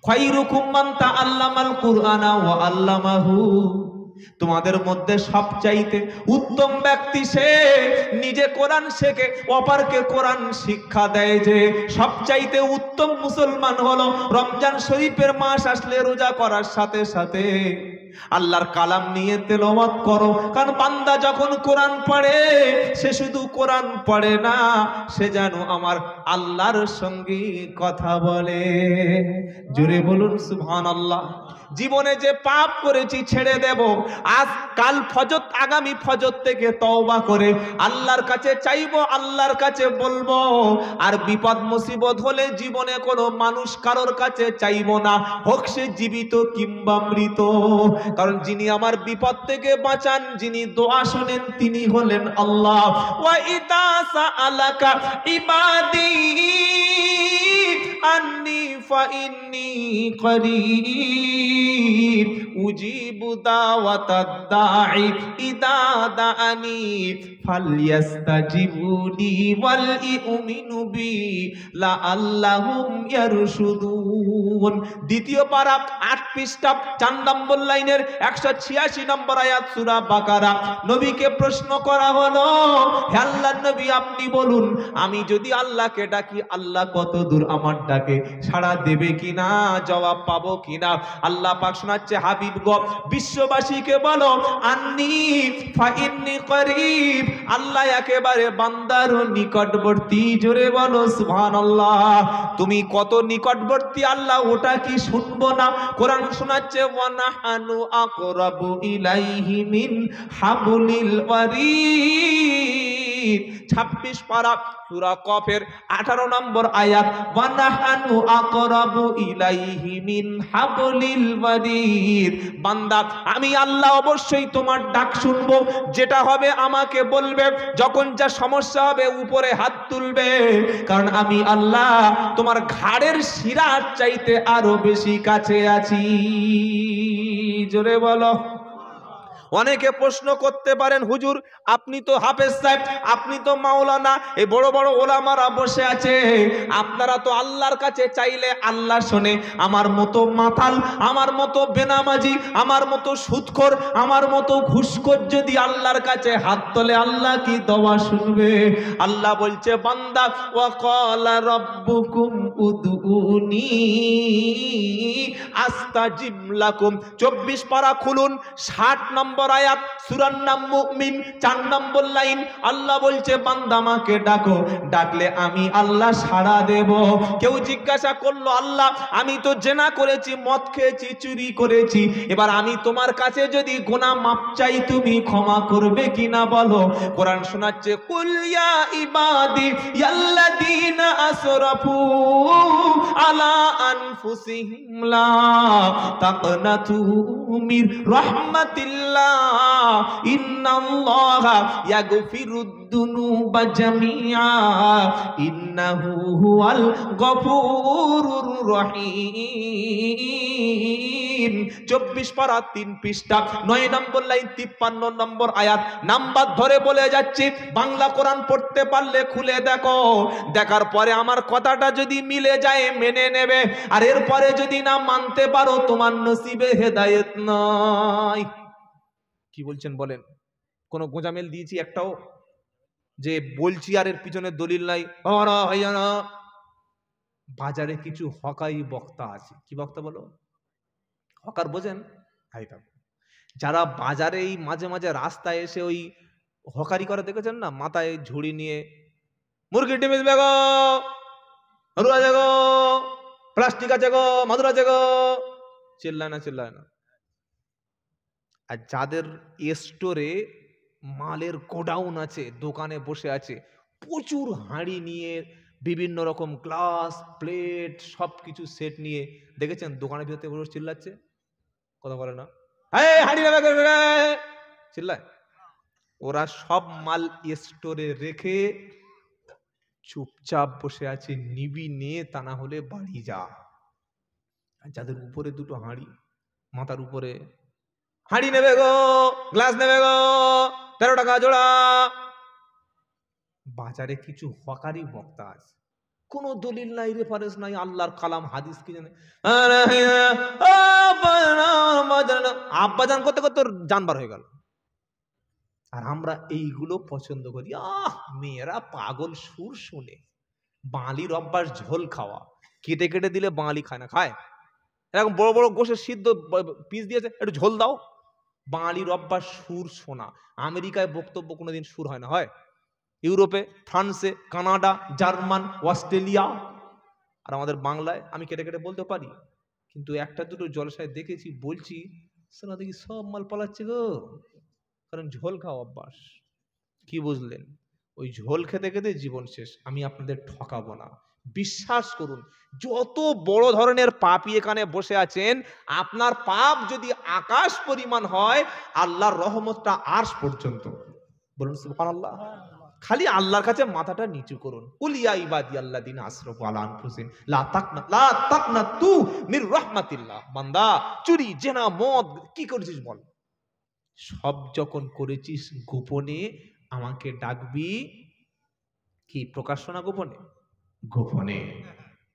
খায়রুকুম মান তাআল্লামাল কুরআনা ওয়া আল্লামাহু। তোমাদের মধ্যে সবচাইতে উত্তম ব্যক্তি সে নিজে কোরআন শেখে, অপরকে কোরআন শিক্ষা দেয়। যে সবচাইতে উত্তম মুসলমান হলো রমজান শরীফের মাস আসলে রোজা করার সাথে সাথে আল্লাহর কালাম নিয়ে তেলাওয়াত করো। কারণ বান্দা যখন কোরআন পড়ে সে শুধু কোরআন পড়ে না, সে যেন আমার আল্লাহর সঙ্গে কথা বলে। জোরে বলুন সুবহানাল্লাহ। জীবনে যে পাপ করেছি ছেড়ে দেব, আজ কাল ফজর, আগামী ফজর থেকে তওবা করে আল্লাহর কাছে চাইবো, আল্লাহর কাছে বলবো। আর বিপদ মুসিবত হলে জীবনে কোনো মানুষ কারোর কাছে চাইবো না, হোক সে জীবিত কিংবা মৃত। কারণ যিনি আমার বিপদ থেকে বাঁচান, যিনি দোয়া শুনেন, তিনি হলেন আল্লাহ। ওয়া ইদা সাআলাকা ইবাদি আন্নি ফাইন্নি করিব উজিবু দাওয়াতাদ দাঈ ইদা দাআনি ফালইস্তাজিবুলি ওয়াল ইউমিনু বি লাআল্লাহুম ইয়ারশুদুন। দ্বিতীয় পারা 8 পৃষ্ঠা 4 নম্বর লাইনের 186 নম্বর আয়াত সূরা বাকারা। নবীকে প্রশ্ন করা হলো, হে আল্লাহর নবী আপনি বলুন, আমি যদি আল্লাহকে ডাকি আল্লাহ কত দূর আমার ডাকে সাড়া দেবে কিনা, জবাব পাবো কিনা? আল্লাহ পাক শোনাচ্ছে, হাবিব গো বিশ্ববাসীকে বলো আন্নি ফাইন্নি করিব, আল্লাহ একেবারে বান্দার নিকটবর্তী। জোরে বলো সুবহানাল্লাহ। তুমি কত নিকটবর্তী আল্লাহ ওটা কি শুনবো না? কোরআন শোনাচ্ছে, ওয়া নাহানু আকরাবু ইলাইহি মিন হাবলিল ওয়ারিদ। 26 পারা সূরা কফের 18 নম্বর আয়াত, ওয়া নাহানু আকরাবু ইলাইহি মিন হাবলিল ওয়ারিদ। বান্দা আমি আল্লাহ অবশ্যই তোমার ডাক শুনবো, যেটা হবে আমাকে বলবে, যখন যা সমস্যা হবে উপরে হাত তুলবে, কারণ আমি আল্লাহ তোমার ঘাড়ের শিরার চাইতে আরো বেশি কাছে আছি। জোরে বলো। অনেকে প্রশ্ন করতে পারেন, হুজুর আপনি তো হাফেজ সাহেব, আপনি তো মাওলানা, এই বড় বড় ওলামারা বসে আছে, আপনারা তো আল্লাহর কাছে চাইলে আল্লাহ শোনে, আমার মতো মাতাল, আমার মতো বেনামাজি, আমার মতো সুদখোর, আমার মতো ঘুষখোর যদি আল্লাহর কাছে হাত তোলে আল্লাহ কি দোয়া শুনবে? আল্লাহ বলছে, বান্দা ওয়া ক্বালা রাব্বুকুম উদউনি আস্তাজিব লাকুম। 24 পারা খুলুন, 60 নম্বর আয়াত, সূরার নাম মুমিন, 4 নম্বর লাইন। আল্লাহ বলছে, বান্দা আমাকে ডাকো, ডাকলে আমি আল্লাহ সাড়া দেব। কেউ জিজ্ঞাসা করলো, আল্লাহ আমি তো জেনা করেছি, মদ খেয়েছি, চুরি করেছি, এবার আমি তোমার কাছে যদি গুনাহ মাপ চাই তুমি ক্ষমা করবে কিনা বলো? কোরআন শোনাচ্ছে, কুল ইয়া ইবাদি ইয়াল্লাযীনা আসরাফু আলা আনফুসিহিম লা তাকনাতু মির রাহমাতিল্লাহ ইন্নাল্লাহা ইয়াগফিরুদ দুনুবা জামিআ ইন্নাহু হুয়াল গফুরুর রহিম। 24 পারা 3 পৃষ্ঠা 9 নম্বর লাইন, 53 নম্বর আয়াত। নাম্বার ধরে বলে যাচ্ছি, বাংলা কোরআন পড়তে পারলে খুলে দেখো, দেখার পরে আমার কথাটা যদি মিলে যায় মেনে নেবে, আর এরপরে যদি না মানতে পারো তোমার নসিবে হেদায়েত নাই। কি বলছেন বলেন? কোন গোঁজামেল দিয়েছি একটাও যে বলছি আর এর পিছনে দলিল নাই? বাজারে কিছু হকাই বক্তা আছে। কি বক্তা বলো? হকার বোঝেন? যারা বাজারে এই মাঝে মাঝে রাস্তায় এসে ওই হকারি করে, দেখেছেন না? মাথায় ঝুড়ি নিয়ে, মুরগি ডিম বেচবে গো, আলু আছে গো, প্লাস্টিক আছে গো, মাদুর আছে গো, চিল্লায় না চিল্লায় না। আর যাদের স্টোরে মালের গোডাউন আছে, দোকানে বসে আছে, প্রচুর হাঁড়ি নিয়ে, বিভিন্ন রকম গ্লাস প্লেট সবকিছু সেট নিয়ে, দেখেছেন দোকানের ভিতরে বসে চিল্লাচ্ছে? কথা বলে না, হাঁড়ি চিল্লায়। ওরা সব মাল স্টোরে রেখে চুপচাপ বসে আছে, নিবি নিয়ে, তা না হলে বাড়ি যা। যাদের উপরে দুটো হাঁড়ি, মাথার উপরে হাঁড়ি নেবে গো, গ্লাস নেবে গো, 13 টাকা জোড়া। বাজারে কিছু হকারি বক্তা আছে, কোনো দলিল নাই, রেফারেন্স নাই, আল্লাহর কালাম হাদিস কি জানে, আব্বাজান করতে করতে জানবার হয়ে গেল। আর আমরা এইগুলো পছন্দ করি। মেয়েরা পাগল সুর শুনে। বাঙালির অভ্যাস ঝোল খাওয়া, কেটে কেটে দিলে বাঙালি খায় না, খায় এরকম বড় বড় গোশের সিদ্ধ পিস দিয়েছে, একটু ঝোল দাও। বাঙালির অভ্যাস সুর শোনা। আমেরিকায় বক্তব্য কোনোদিন সুর হয় না, হয় ইউরোপে, ফ্রান্সে, কানাডা, জার্মান, অস্ট্রেলিয়া। আর আমাদের বাংলায় আমি কেটে কেটে বলতে পারি, কিন্তু একটা দুটো জলসায় দেখেছি, বলছি শোনা দেখি সব মাল পালাচ্ছে গো, কারণ ঝোল খাওয়া অভ্যাস। কি বুঝলেন? ওই ঝোল খেতে খেতে জীবন শেষ। আমি আপনাদের ঠকাবো না, বিশ্বাস করুন। যত বড় ধরনের পাপী এখানে বসে আছেন, আপনার পাপ যদি আকাশ পরিমাণ হয়, আল্লাহর রহমতটা আরশ পর্যন্ত। বলুন সুবহানাল্লাহ। খালি আল্লাহর কাছে মাথাটা নিচু করুন। কুল ইয়া ইবাদিয়াল্লাযিনা আসরাফু আলা আনফুসিহিম লা তাকনাতু মির রাহমাতিল্লাহ। বান্দা, চুরি, জেনা, মদ কি করেছিস বল? সব যখন করেছিস গোপনে আমাকে ডাকবি। কি প্রকাশ্য না গোপনে? গোপনে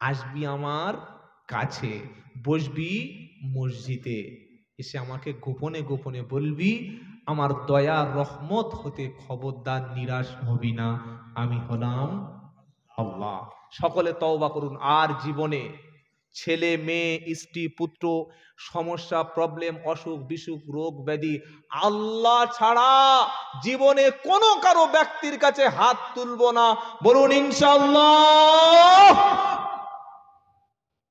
আসবি আমার কাছে, বসবি মসজিদে, এসে আমাকে গোপনে গোপনে বলবি, আমার দয়া রহমত হতে খবরদার নিরাশ হবি না, আমি হলাম আল্লাহ। সকলে তওবা করুন। আর জীবনে ছেলে মেয়ে স্ত্রী পুত্র সমস্যা প্রবলেম অসুখ বিসুখ রোগ ব্যাধি, আল্লাহ ছাড়া জীবনে কোনো কারো ব্যক্তির কাছে হাত তুলবো না। বলুন ইনশাআল্লাহ।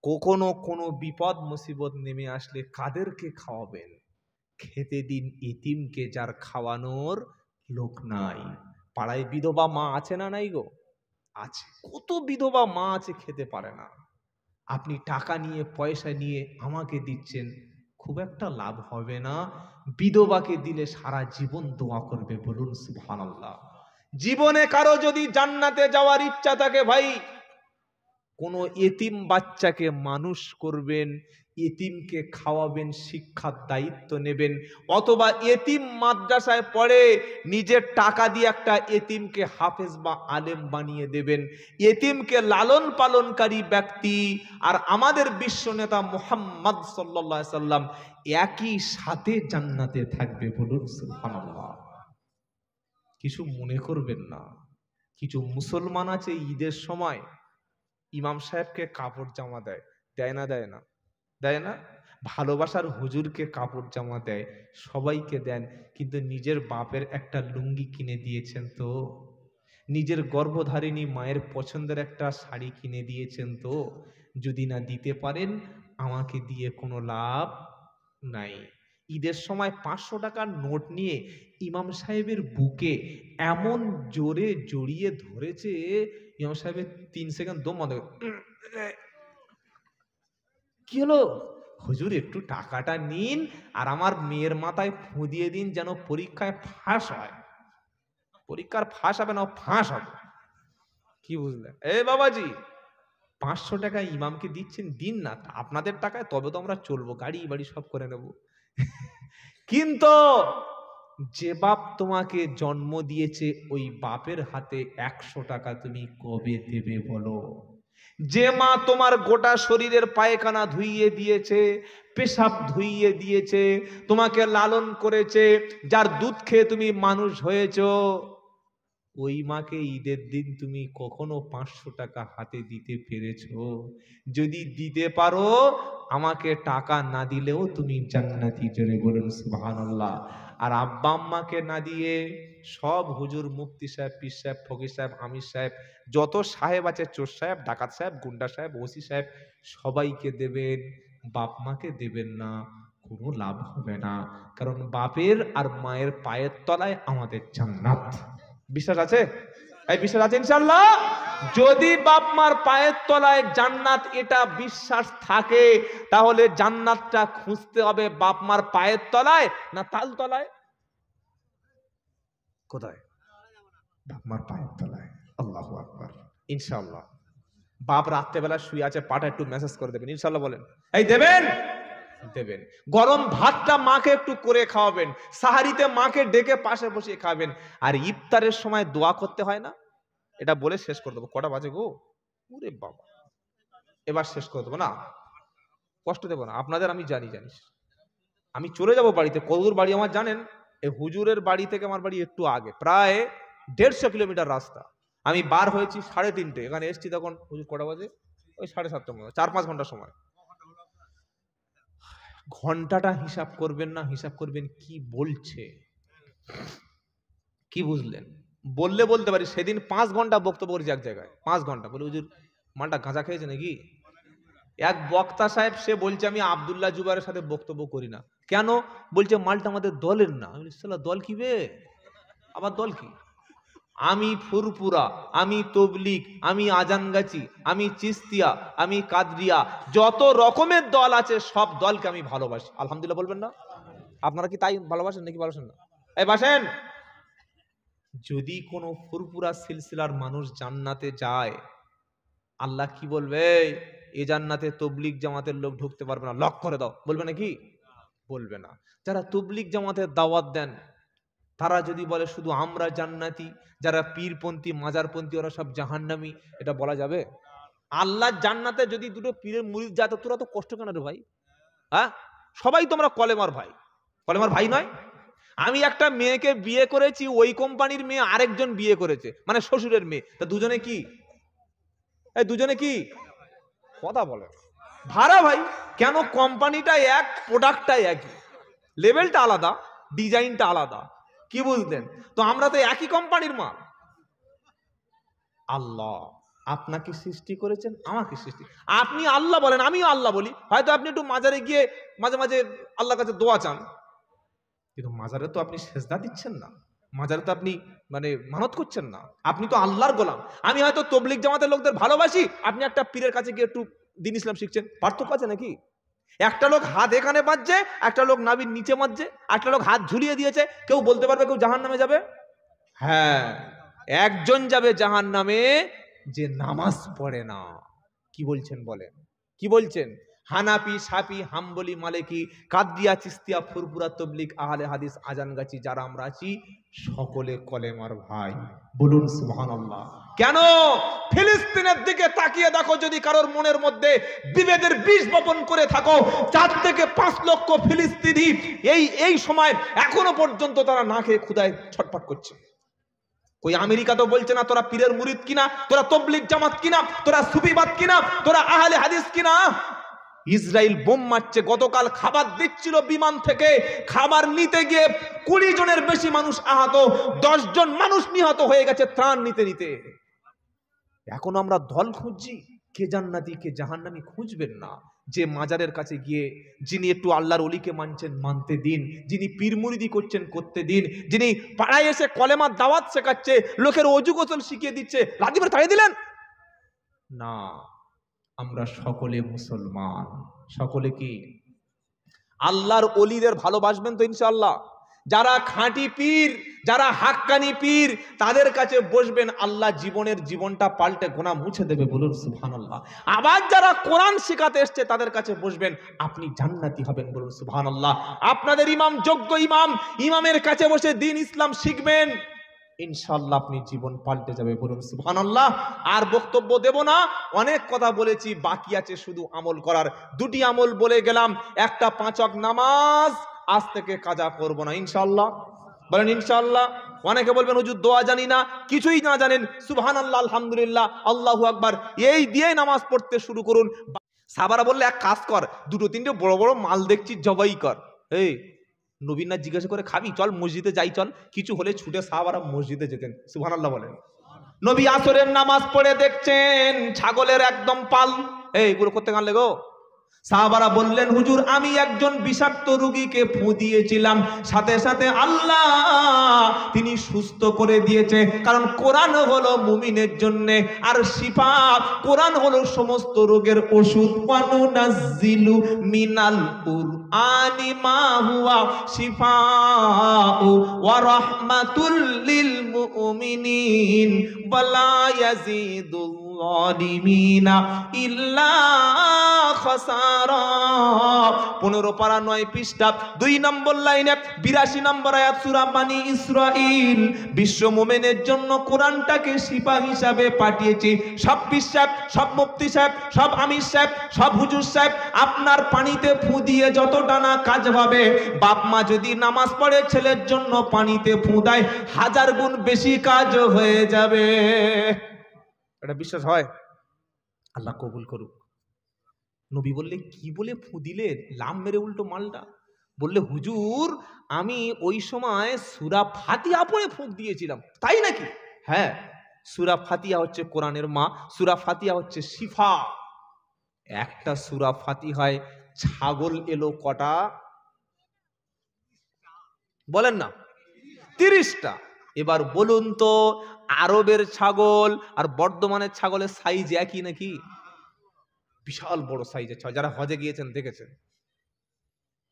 কখনো কোনো বিপদ মুসিবত নেমে আসলে কাদেরকে খাওয়াবেন? খেতে দিন এতিমকে যার খাওয়ানোর লোক নাই। পাড়ায় বিধবা মা আছে না নাই গো? আছে। কত বিধবা মা আছে খেতে পারে না। আপনি টাকা নিয়ে পয়সা নিয়ে আমাকে দিচ্ছেন, খুব একটা লাভ হবে না। বিধবাকে দিলে সারা জীবন দোয়া করবে, বলুন সুবহানাল্লাহ। জীবনে কারো যদি জান্নাতে যাওয়ার ইচ্ছা থাকে ভাই, কোন এতিম বাচ্চাকে মানুষ করবেন, এতিমকে খাওয়াবেন, শিক্ষার দায়িত্ব নেবেন, অথবা এতিম মাদ্রাসায় পড়ে নিজের টাকা দিয়ে একটা এতিমকে হাফেজ বা আলেম বানিয়ে দেবেন। এতিমকে লালন পালনকারী ব্যক্তি আর আমাদের বিশ্ব নেতা মুহাম্মদ সাল্লাল্লাহু আলাইহি সাল্লাম একই সাথে জান্নাতে থাকবে, বলুন সুবহানাল্লাহ। কিছু মনে করবেন না। কিছু মুসলমান আছে ঈদের সময় ইমাম সাহেবকে কাপড় জামা দেয়, দেয় না? দেয় না? দেয় না? ভালোবাসার হুজুরকে কাপড় জামা দেয়, সবাইকে দেন, কিন্তু নিজের বাপের একটা লুঙ্গি কিনে দিয়েছেন তো? নিজের গর্ভধারিণী মায়ের পছন্দের একটা শাড়ি কিনে দিয়েছেন তো? যদি না দিতে পারেন, আমাকে দিয়ে কোনো লাভ নাই। ঈদের সময় 500 টাকার নোট নিয়ে ইমাম সাহেবের বুকে এমন জোরে জড়িয়ে ধরেছে, ইমাম সাহেবের 3 সেকেন্ড দম বন্ধ। কি হলো? হুজুর একটু টাকাটা নিন আর আমার মেয়ের মাথায় ফুঁ দিয়ে দিন, যেন পরীক্ষায় ফাঁস হয়। পরীক্ষার ফাঁস হবে না, ফাঁস হবে। কি বুঝলেন? এ বাবাজি, 500 টাকা ইমামকে দিচ্ছেন, দিন না, আপনাদের টাকায় তবে তো আমরা চলবো, গাড়ি বাড়ি সব করে নেব। কিন্তু যে বাপ তোমাকে জন্ম দিয়েছে ওই বাপের হাতে 100 টাকা তুমি কবে দেবে বলো? যে মা তোমার গোটা শরীরের পায়খানা ধুইয়ে দিয়েছে, পেশাব ধুইয়ে দিয়েছে, তোমাকে লালন করেছে, যার দুধ খেয়ে তুমি মানুষ হয়েছো, ওই মাকে ঈদের দিন তুমি কখনো 500 টাকা হাতে দিতে পেরেছো? যদি দিতে পারো, আমাকে টাকা না দিলেও তুমি জান্নাতি, জোরে বলুন সুবহানাল্লাহ। আর আব্বা আম্মাকে না দিয়ে সব হুজুর, মুফতি সাহেব, পীর সাহেব, ফকির সাহেব, আমির সাহেব, যত সাহেব আছে, চোর সাহেব, ডাকাত সাহেব, গুন্ডা সাহেব, ওসি সাহেব, সবাইকে দেবেন, বাপ মাকে দেবেন না, কোনো লাভ হবে না। কারণ বাপের আর মায়ের পায়ের তলায় আমাদের জান্নাত। বিশ্বাস আছে? এই বিশ্বাস আছে ইনশাআল্লাহ? যদি বাপ মার পায়ের তলায় জান্নাত এটা বিশ্বাস থাকে, তাহলে জান্নাতটা খুঁজতে হবে বাপ মার পায়ের তলায় না তাল তলায়? কোথায়? বাপ মার পায়ের তলায়। আল্লাহু আকবার। ইনশাআল্লাহ। বাপ রাত্রেবেলা শুয়ে আছে, পাটা একটু মেসেজ করে দেবেন, ইনশাআল্লাহ বলেন। এই দেবেন? দেবেন। গরম ভাতটা মাকে একটু করে খাওয়াবেন, সাহারিতে মাকে ডেকে পাশে বসিয়ে খাবেন। আর ইফতারের সময় দোয়া করতে হয় না? এটা বলে শেষ করে দেবো। কটা বাজে গো? ওরে বাবা, এবার শেষ করে দেবো না, কষ্ট দেবো না আপনাদের, আমি জানিস আমি চলে যাব বাড়িতে। কতদূর বাড়ি আমার জানেন? এই হুজুরের বাড়ি থেকে আমার বাড়ি একটু আগে, প্রায় 150 কিলোমিটার রাস্তা। আমি বার হয়েছি 3:30, এখানে এসছি তখন হুজুর কটা বাজে? ওই 7:30 মতো, 4-5 ঘন্টা সময়। ঘন্টাটা হিসাব করবেন না, হিসাব করবেন কি বলছে। কি বুঝলেন? বললে বলতে পারি, সেদিন 5 ঘন্টা বক্তব্য করেছি এক জায়গায়, 5 ঘন্টা। বলে হুজুর মালটা গাঁজা খেয়েছে নাকি? এক বক্তা সাহেব সে বলছে আমি আব্দুল্লাহ জুবাইরের সাথে বক্তব্য করি না। কেন? বলছে মালটা আমাদের দলের না। আমি বলি দল কি বে? আমার দল কি? আমি ফুরপুরা, আমি তবলিগ, আমি আজানগাছি, আমি চিস্তিয়া, আমি কাদরিয়া, যত রকমের দল আছে সব দলকে আমি ভালোবাসি। আলহামদুলিল্লাহ বলবেন না? আপনারা কি তাই ভালোবাসেন নাকি ভালোবাসেন না? এই বাসেন। যদি কোনো ফুরপুরা সিলসিলার মানুষ জান্নাতে যায়, আল্লাহ কি বলবে? এই জান্নাতে তবলিগ জামাতের লোক ঢুকতে পারবে না, লক করে দাও। বলবে নাকি? বলবে না। যারা তবলিগ জামাতের দাওয়াত দেন, তারা যদি বলে শুধু আমরা জান্নাতি, যারা পীরপন্থী, মাজারপন্থী, ওরা সব জাহান্নামী, এটা বলা যাবে? আল্লাহ জান্নাতে যদি দুটো পীরের মুরিদ যায়, তোরা তো কষ্ট কেন রে ভাই? হ্যাঁ, সবাই তোমরা কলেমার ভাই। কলেমার ভাই নয়? আমি একটা মেয়েকে বিয়ে করেছি, ওই কোম্পানির মেয়ে আরেকজন বিয়ে করেছে, মানে শ্বশুরের মেয়ে, তা দুজনে কি? এই দুজনে কি কথা বলে? ভাড়া ভাই। কেন? কোম্পানিটা এক, প্রোডাক্টটা একই, লেভেলটা আলাদা, ডিজাইনটা আলাদা। কি বুঝলেন? তো আমরা তো একই কোম্পানির মাল। আল্লাহ আপনাকে সৃষ্টি করেছেন, আমাকে সৃষ্টি। আপনি আল্লাহ বলেন, আমিও আল্লাহ বলি। হয়তো আপনি একটু মাজারে গিয়ে মাঝে মাঝে আল্লাহর কাছে দোয়া চান, কিন্তু মাজারে তো আপনি সেজদা দিচ্ছেন না। মাজারে তো আপনি মানে মানত করছেন না, আপনি তো আল্লাহর গোলাম। আমি হয়তো তবলিগ জামাতের লোকদের ভালোবাসি, আপনি একটা পীরের কাছে গিয়ে একটু দিন ইসলাম শিখছেন, পার্থক্য আছে নাকি? একটা লোক হাত এখানে বাঁধছে, একটা লোক নাভির নিচে বাঁধছে, একটা লোক হাত ঝুলিয়ে দিয়েছে, কেউ বলতে পারবে কেউ জাহান্নামে যাবে? হ্যাঁ, একজন যাবে জাহান্নামে, যে নামাজ পড়ে না। কি বলছেন বলেন, কি বলছেন? হানাফি, শাফি, হাম্বলি, মালিকি, কাদরিয়া, চিস্তিয়া, ফুরফুরা, তবলিগ, আহলে হাদিস, আজানগাছি যারা আমরা আছি, সকলে কলেমার ভাই। বলুন সুবহানাল্লাহ। কেন? ফিলিস্তিনের দিকে তাকিয়ে দেখো, যদি কারোর মনের মধ্যে বিভেদের বীজ বপন করে থাকো, 4 থেকে 5 লক্ষ ফিলিস্তিনি এই সময় এখনো পর্যন্ত তারা না খেয়ে ক্ষুধায় ছটফট করছে। কই আমেরিকা তো বলছে না তোরা পীরের মুরিদ কিনা, তোরা তবলিগ জামাত কিনা, তোরা সুফিবাদ কিনা, তোরা আহলে হাদিস কিনা। ইসরায়েল বোম মারছে, গতকাল খাবার দিচ্ছিল বিমান থেকে, খাবার নিতে গিয়ে 20 জনের বেশি মানুষ আহত, 10 জন মানুষ নিহত হয়ে গেছে ত্রাণ নিতে নিতে। এখন আমরা দল খুঁজছি, কে জান্নাতি কে জাহান্নামী খুঁজবেন না। যে মাজারের কাছে গিয়ে যিনি একটু আল্লাহর ওলিকে মানছেন মানতে দিন, যিনি পীর মুরিদি করছেন করতে দিন, যিনি পাড়ায় এসে কলেমার দাওয়াত শেখাচ্ছে, লোকের অজু গোসল শিখিয়ে দিচ্ছে, লাদিবার তাড়িয়ে দিলেন না। আমরা সকলে মুসলমান, সকলে কি আল্লাহর ওলিদের ভালোবাসবেন তো ইনশাআল্লাহ? যারা খাঁটি পীর, যারা হাক্কানি পীর, তাদের কাছে বসবেন, আল্লাহ জীবনটা পাল্টে গুনাহ মুছে দেবে। বলুন সুবহানাল্লাহ। আবার যারা কোরআন শেখাতে এসছে তাদের কাছে বসবেন, আপনি জান্নাতি হবেন। বলুন সুবহানাল্লাহ। আপনাদের ইমাম, যোগ্য ইমামের কাছে বসে দ্বীন ইসলাম শিখবেন, ইনশাআল্লাহ আপনি জীবন পাল্টে যাবে। বলুন সুবহানাল্লাহ। আর বক্তব্য দেব না, অনেক কথা বলেছি, বাকি আছে শুধু আমল করার। 2টি আমল বলে গেলাম, একটা 5 ওয়াক্ত নামাজ আজ থেকে কাজা করব না ইনশাআল্লাহ। বলেন ইনশাআল্লাহ। অনেকে বলবেন হুজুর দোয়া জানি না, কিছুই না জানেন, সুবহানাল্লাহ, আলহামদুলিল্লাহ, আল্লাহু আকবার, এই দিয়ে নামাজ পড়তে শুরু করুন। সাহাবারা বললে এক কাজ কর, 2-3টে বড় বড় মাল দেখছি জবাই কর। এই নবী না জিজ্ঞাসা করে খাবি? চল মসজিদে যাই, চল। কিছু হলে ছুটে সাহাবারা মসজিদে যেতেন। সুবহানাল্লাহ বলেন। নবী আসরের নামাজ পড়ে দেখছেন ছাগলের একদম পাল, এইগুলো করতে গান লেগো। সাহাবারা বললেন হুজুর আমি একজন বিষাক্ত রোগীকে ফু দিয়েছিলাম, সাথে সাথে আল্লাহ তিনি সুস্থ করে দিয়েছে। কারণ কোরআন হলো মুমিনের জন্য আর শিফা, কোরআন হলো সমস্ত রোগের ওষুধ। ওয়ানুনাজ্জিলু মিনাল কুরআনি মা হুয়া শিফাউ ওয়া রাহমাতুল লিল মুমিনিন ওয়ালা ইয়াজিদুল যালিমিনা ইল্লা খাসারা। 15 পারা 9 পৃষ্ঠা 2 নম্বর লাইনে 82 নম্বর আয়াত সূরা বানী ইসরাঈল। বিশ্ব মুমিনের জন্য কোরআনটাকে শিফা হিসাবে পাঠিয়েছি। সব পীর সাহেব, সব মুফতি সাহেব, সব আমির সাহেব, সব হুজুর সাহেব, আপনার পানিতে ফু দিয়ে যতটা না কাজ হবে, বাপ মা যদি নামাজ পড়ে ছেলের জন্য পানিতে ফু দেয় 1000 গুণ বেশি কাজ হয়ে যাবে। এটা বিশ্বাস হয়? আল্লাহ কবুল করুক। নবী বললে কি বলে ফু দিলে, লাম মেরে উল্টো মালটা। বললে হুজুর আমি ওই সময় সূরা ফাতিহা পড়ে ফুঁক দিয়েছিলাম। তাই নাকি? হ্যাঁ, সূরা ফাতিহা হচ্ছে কোরআনের মা, সূরা ফাতিহা হচ্ছে শিফা। একটা সূরা ফাতিহায় ছাগল এলো কটা বলেন না? 30টা। এবার বলুন তো আরবের ছাগল আর বর্ধমানের ছাগলের সাইজ একই নাকি? বিশাল বড় সাইজের ছাগল, যারা হজে গিয়েছেন দেখেছেন।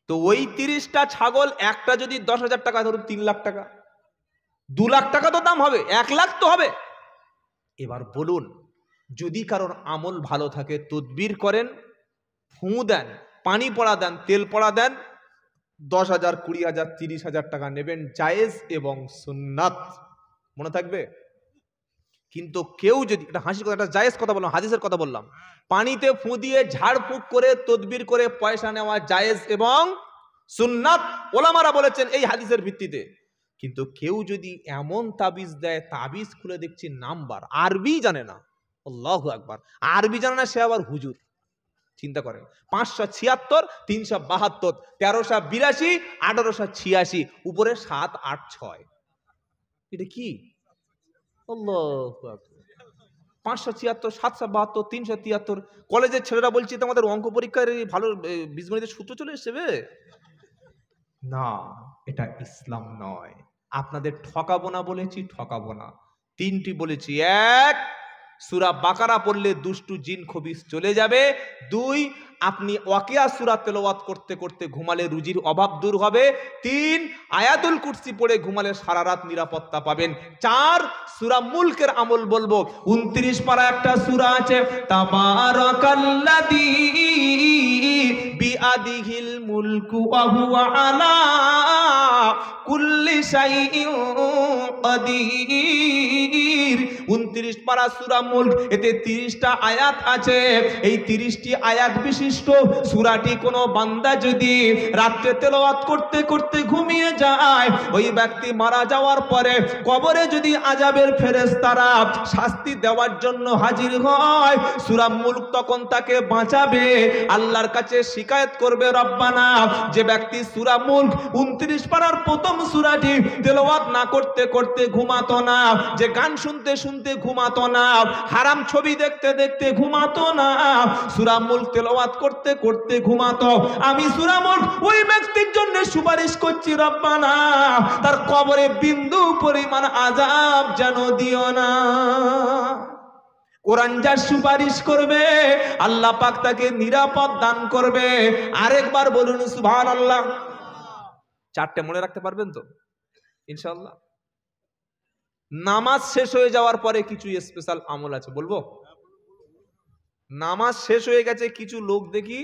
তো ওই 30টা ছাগল একটা যদি 10,000 টাকা, ধরুন 3 লাখ টাকা, 2 লাখ টাকা তো দাম হবে, 1 লাখ তো হবে। এবার বলুন যদি কারোর আমল ভালো থাকে, তদবির করেন, ফু দেন, পানি পড়া দেন, তেল পড়া দেন, 10,000, 20,000, 30,000 টাকা নেবেন, জায়েজ এবং সুন্নাত। মনে থাকবে? কিন্তু কেউ যদি, এটা হাসির কথা, এটা জায়েজ কথা বললাম, হাদিসের কথা বললাম, পানিতে ফু দিয়ে ঝাড়ফুঁক করে তদবির করে পয়সা নেওয়া জায়েজ এবং সুন্নাত, ওলামারা বলেছেন এই হাদিসের ভিত্তিতে। কিন্তু কেউ যদি এমন তাবিজ দেয়, তাবিজ খুলে দেখছি নাম্বার, আরবি জানে না, আল্লাহু আকবার, আরবি জানে না, সে আবার হুজুর। চিন্তা করেন, 576, 372, 1382, 1886, উপরে 7, 8, 6, এটা কি? আল্লাহু আকবার। 576, 772, 373। কলেজের ছেলেরা বলছি তোমাদের অঙ্ক পরীক্ষার ভালো বীজগণিতের সূত্র চলে এসেছে। না, এটা ইসলাম নয়। আপনাদের ঠকাবো না বলেছি, ঠকাবো না। তিনটি বলেছি। এক, সূরা বাকারা পড়লে দুষ্টু জিন খবিস চলে যাবে। দুই, আপনি ওয়াকিয়া সূরা তেলাওয়াত করতে করতে ঘুমালে রুজির অভাব দূর হবে। তিন, আয়াতুল কুরসি পড়ে ঘুমালে সারা রাত নিরাপত্তা পাবেন। চার, সূরা মুলকের আমল বলবো। 29 পারা একটা সূরা আছে, তাবারাকাল্লাযী বিআদিহিল মুলকু ওয়া হুয়া আলা কুল্লি শাইইন কাদির। 29 পারা সূরা মুলক, এতে 30টা আয়াত আছে। এই 30টি আয়াত বিশিষ্ট সূরাটি কোনো বান্দা যদি রাতে তেলাওয়াত করতে করতে ঘুমিয়ে যায়, ওই ব্যক্তি মারা যাওয়ার পরে কবরে যদি আযাবের ফেরেশতারা শাস্তি দেওয়ার জন্য হাজির হয়, সূরা মুলক তখন তাকে বাঁচাবে। আল্লাহর কাছে শিকায়েত করবে, রব্বানা, যে ব্যক্তি সূরা মুলক 29 পারার প্রথম সূরাটি তেলাওয়াত না করতে করতে ঘুমাতো না, যে গান শুনতে শুনতে ঘুমাতো না, হারাম ছবি দেখতে দেখতে ঘুমাতো না, সূরা মুলক তেলাওয়াত করতে করতে ঘুমাতো, আমি সূরা মুলক ওই ব্যক্তির জন্য সুপারিশ করছি, রব্বানা, তার কবরে বিন্দু পরিমাণ আযাব যেন দিও না। কোরআন যা সুপারিশ করবে, আল্লাহ পাক তাকে নিরাপদ দান করবে। আরেকবার বলুন সুবহানাল্লাহ। চারটে মনে রাখতে পারবেন তো ইনশাআল্লাহ? নামাজ শেষ হয়ে যাওয়ার পরে কিছু স্পেশাল আমল আছে, বলবো? নামাজ শেষ হয়ে গেছে, কিছু লোক দেখি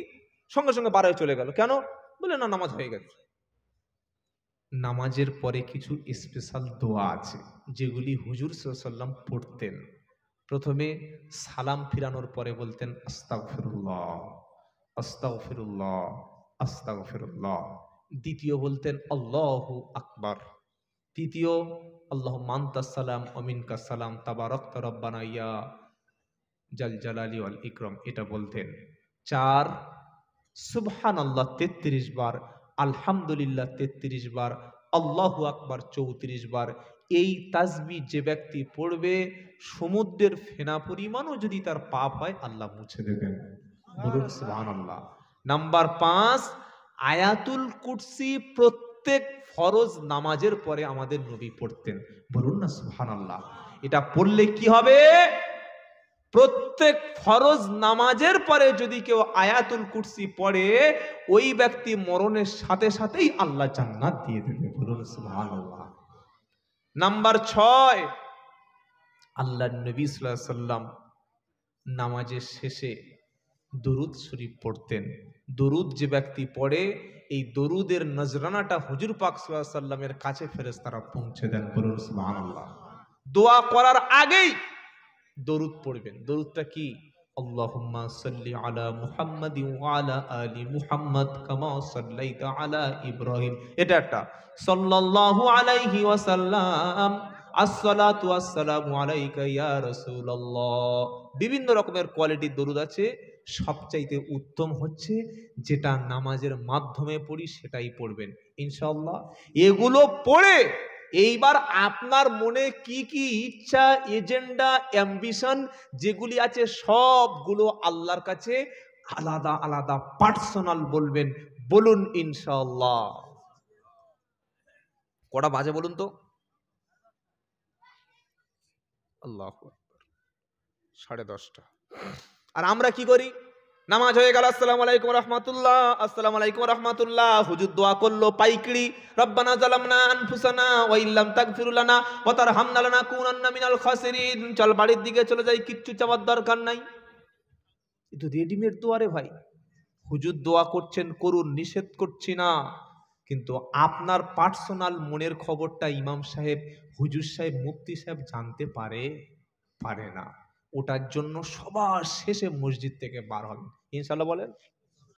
সঙ্গে সঙ্গে বার হয়ে চলে গেল, কেন? বলে না, নামাজ হয়ে গেছে। নামাজের পরে কিছু স্পেশাল দোয়া আছে যেগুলি হুজুর সাল্লাল্লাহু আলাইহি ওয়াসাল্লাম পড়তেন। প্রথমে সালাম ফিরানোর পরে বলতেন আস্তাগফিরুল্লাহ, আস্তাগফিরুল্লাহ, আস্তাগফিরুল্লাহ। দ্বিতীয় বলতেন আল্লাহু আকবার। তৃতীয় আল্লাহুম্মা আনতাস সালাম ওয়া মিনকাস সালাম তাবারাকতা রব্বানা ইয়া জাল জালালি ওয়াল ইকরাম, এটা বলতেন। চার, সুবহানাল্লাহ 33 বার, আলহামদুলিল্লাহ 33 বার, আল্লাহু আকবার 34 বার। এই তাসবিহ যে ব্যক্তি পড়বে, সমুদ্রের ফেনা পরিমাণও যদি তার পাপ হয় আল্লাহ মুছে দেবেন, বলুন সুবহানাল্লাহ। নাম্বার 5, আয়াতুল কুরসি প্রত্যেক ফরজ নামাজের পরে আমাদের নবী পড়তেন, বলুন না সুবহানাল্লাহ। এটা পড়লে কি হবে? প্রত্যেক ফরজ নামাজের পরে যদি কেউ আয়াতুল কুরসি পড়ে, ওই ব্যক্তি মরণের সাথে সাথেই আল্লাহ জান্নাত দিয়ে দেবে, বলুন সুবহানাল্লাহ। নাম্বার 6, আল্লাহর নবী সাল্লাল্লাহু আলাইহি ওয়াসাল্লাম নামাজের শেষে দরুদ শরীফ পড়তেন। দরুদ যে ব্যক্তি পড়ে, এই দরুদের নজরানাটা হুজুর পাক সাল্লাল্লাহু আলাইহি ওয়াসাল্লামের কাছে ফেরেশতারা পৌঁছে দেন, বলুন সুবহানাল্লাহ। দোয়া করার আগেই দরুদ পড়বেন। দরুদটা কি? আল্লাহুম্মা সাল্লি আলা মুহাম্মাদি ওয়া আলা আলি মুহাম্মাদ কামা সাল্লাইতা আলা ইব্রাহিম। এটা একটা। সাল্লাল্লাহু আলাইহি ওয়াসাল্লাম আসসালাতু ওয়াসসালামু আলাইকা ইয়া রাসূলুল্লাহ। বিভিন্ন রকমের কোয়ালিটির দরুদ আছে। সবচাইতে উত্তম হচ্ছে যেটা নামাজের মাধ্যমে পড়ি সেটাই পড়বেন ইনশাআল্লাহ। এগুলো পড়ে এইবার আপনার মনে কি কি ইচ্ছা, এজেন্ডা, অ্যাম্বিশন যেগুলি আছে সবগুলো আল্লাহর কাছে আলাদা আলাদা পার্সোনাল বলবেন, বলুন ইনশাআল্লাহ। কটা বাজে বলুন তো? আল্লাহু আকবার, 10:30। আর আমরা কি করি? নামাজ হয়ে গেল, আসসালামু আলাইকুম রাহমাতুল্লাহ, আসসালামু আলাইকুম রাহমাতুল্লাহ, হুজুর দোয়া করলো পাইকড়ি, রব্বানা জালামনা আনফুসানা ওয়া ইল্লাম তাগফির লানা ওয়া তারহামনা লানাকুনান্না মিনাল খাসিরিন। চল বাড়ির দিকে চলে যাই, কিচ্ছু চাওয়ার দরকার নাই। কিন্তু রেডিমেড দোয়া রে ভাই। হুজুর দোয়া করছেন, করুন, নিষেধ করছি না, কিন্তু আপনার পার্সোনাল মনের খবরটা ইমাম সাহেব, হুজুর সাহেব, মুফতি সাহেব জানতে পারে না। ওটার জন্য সবার শেষে মসজিদ থেকে বার হবেন ইনশাআল্লাহ, বলেন।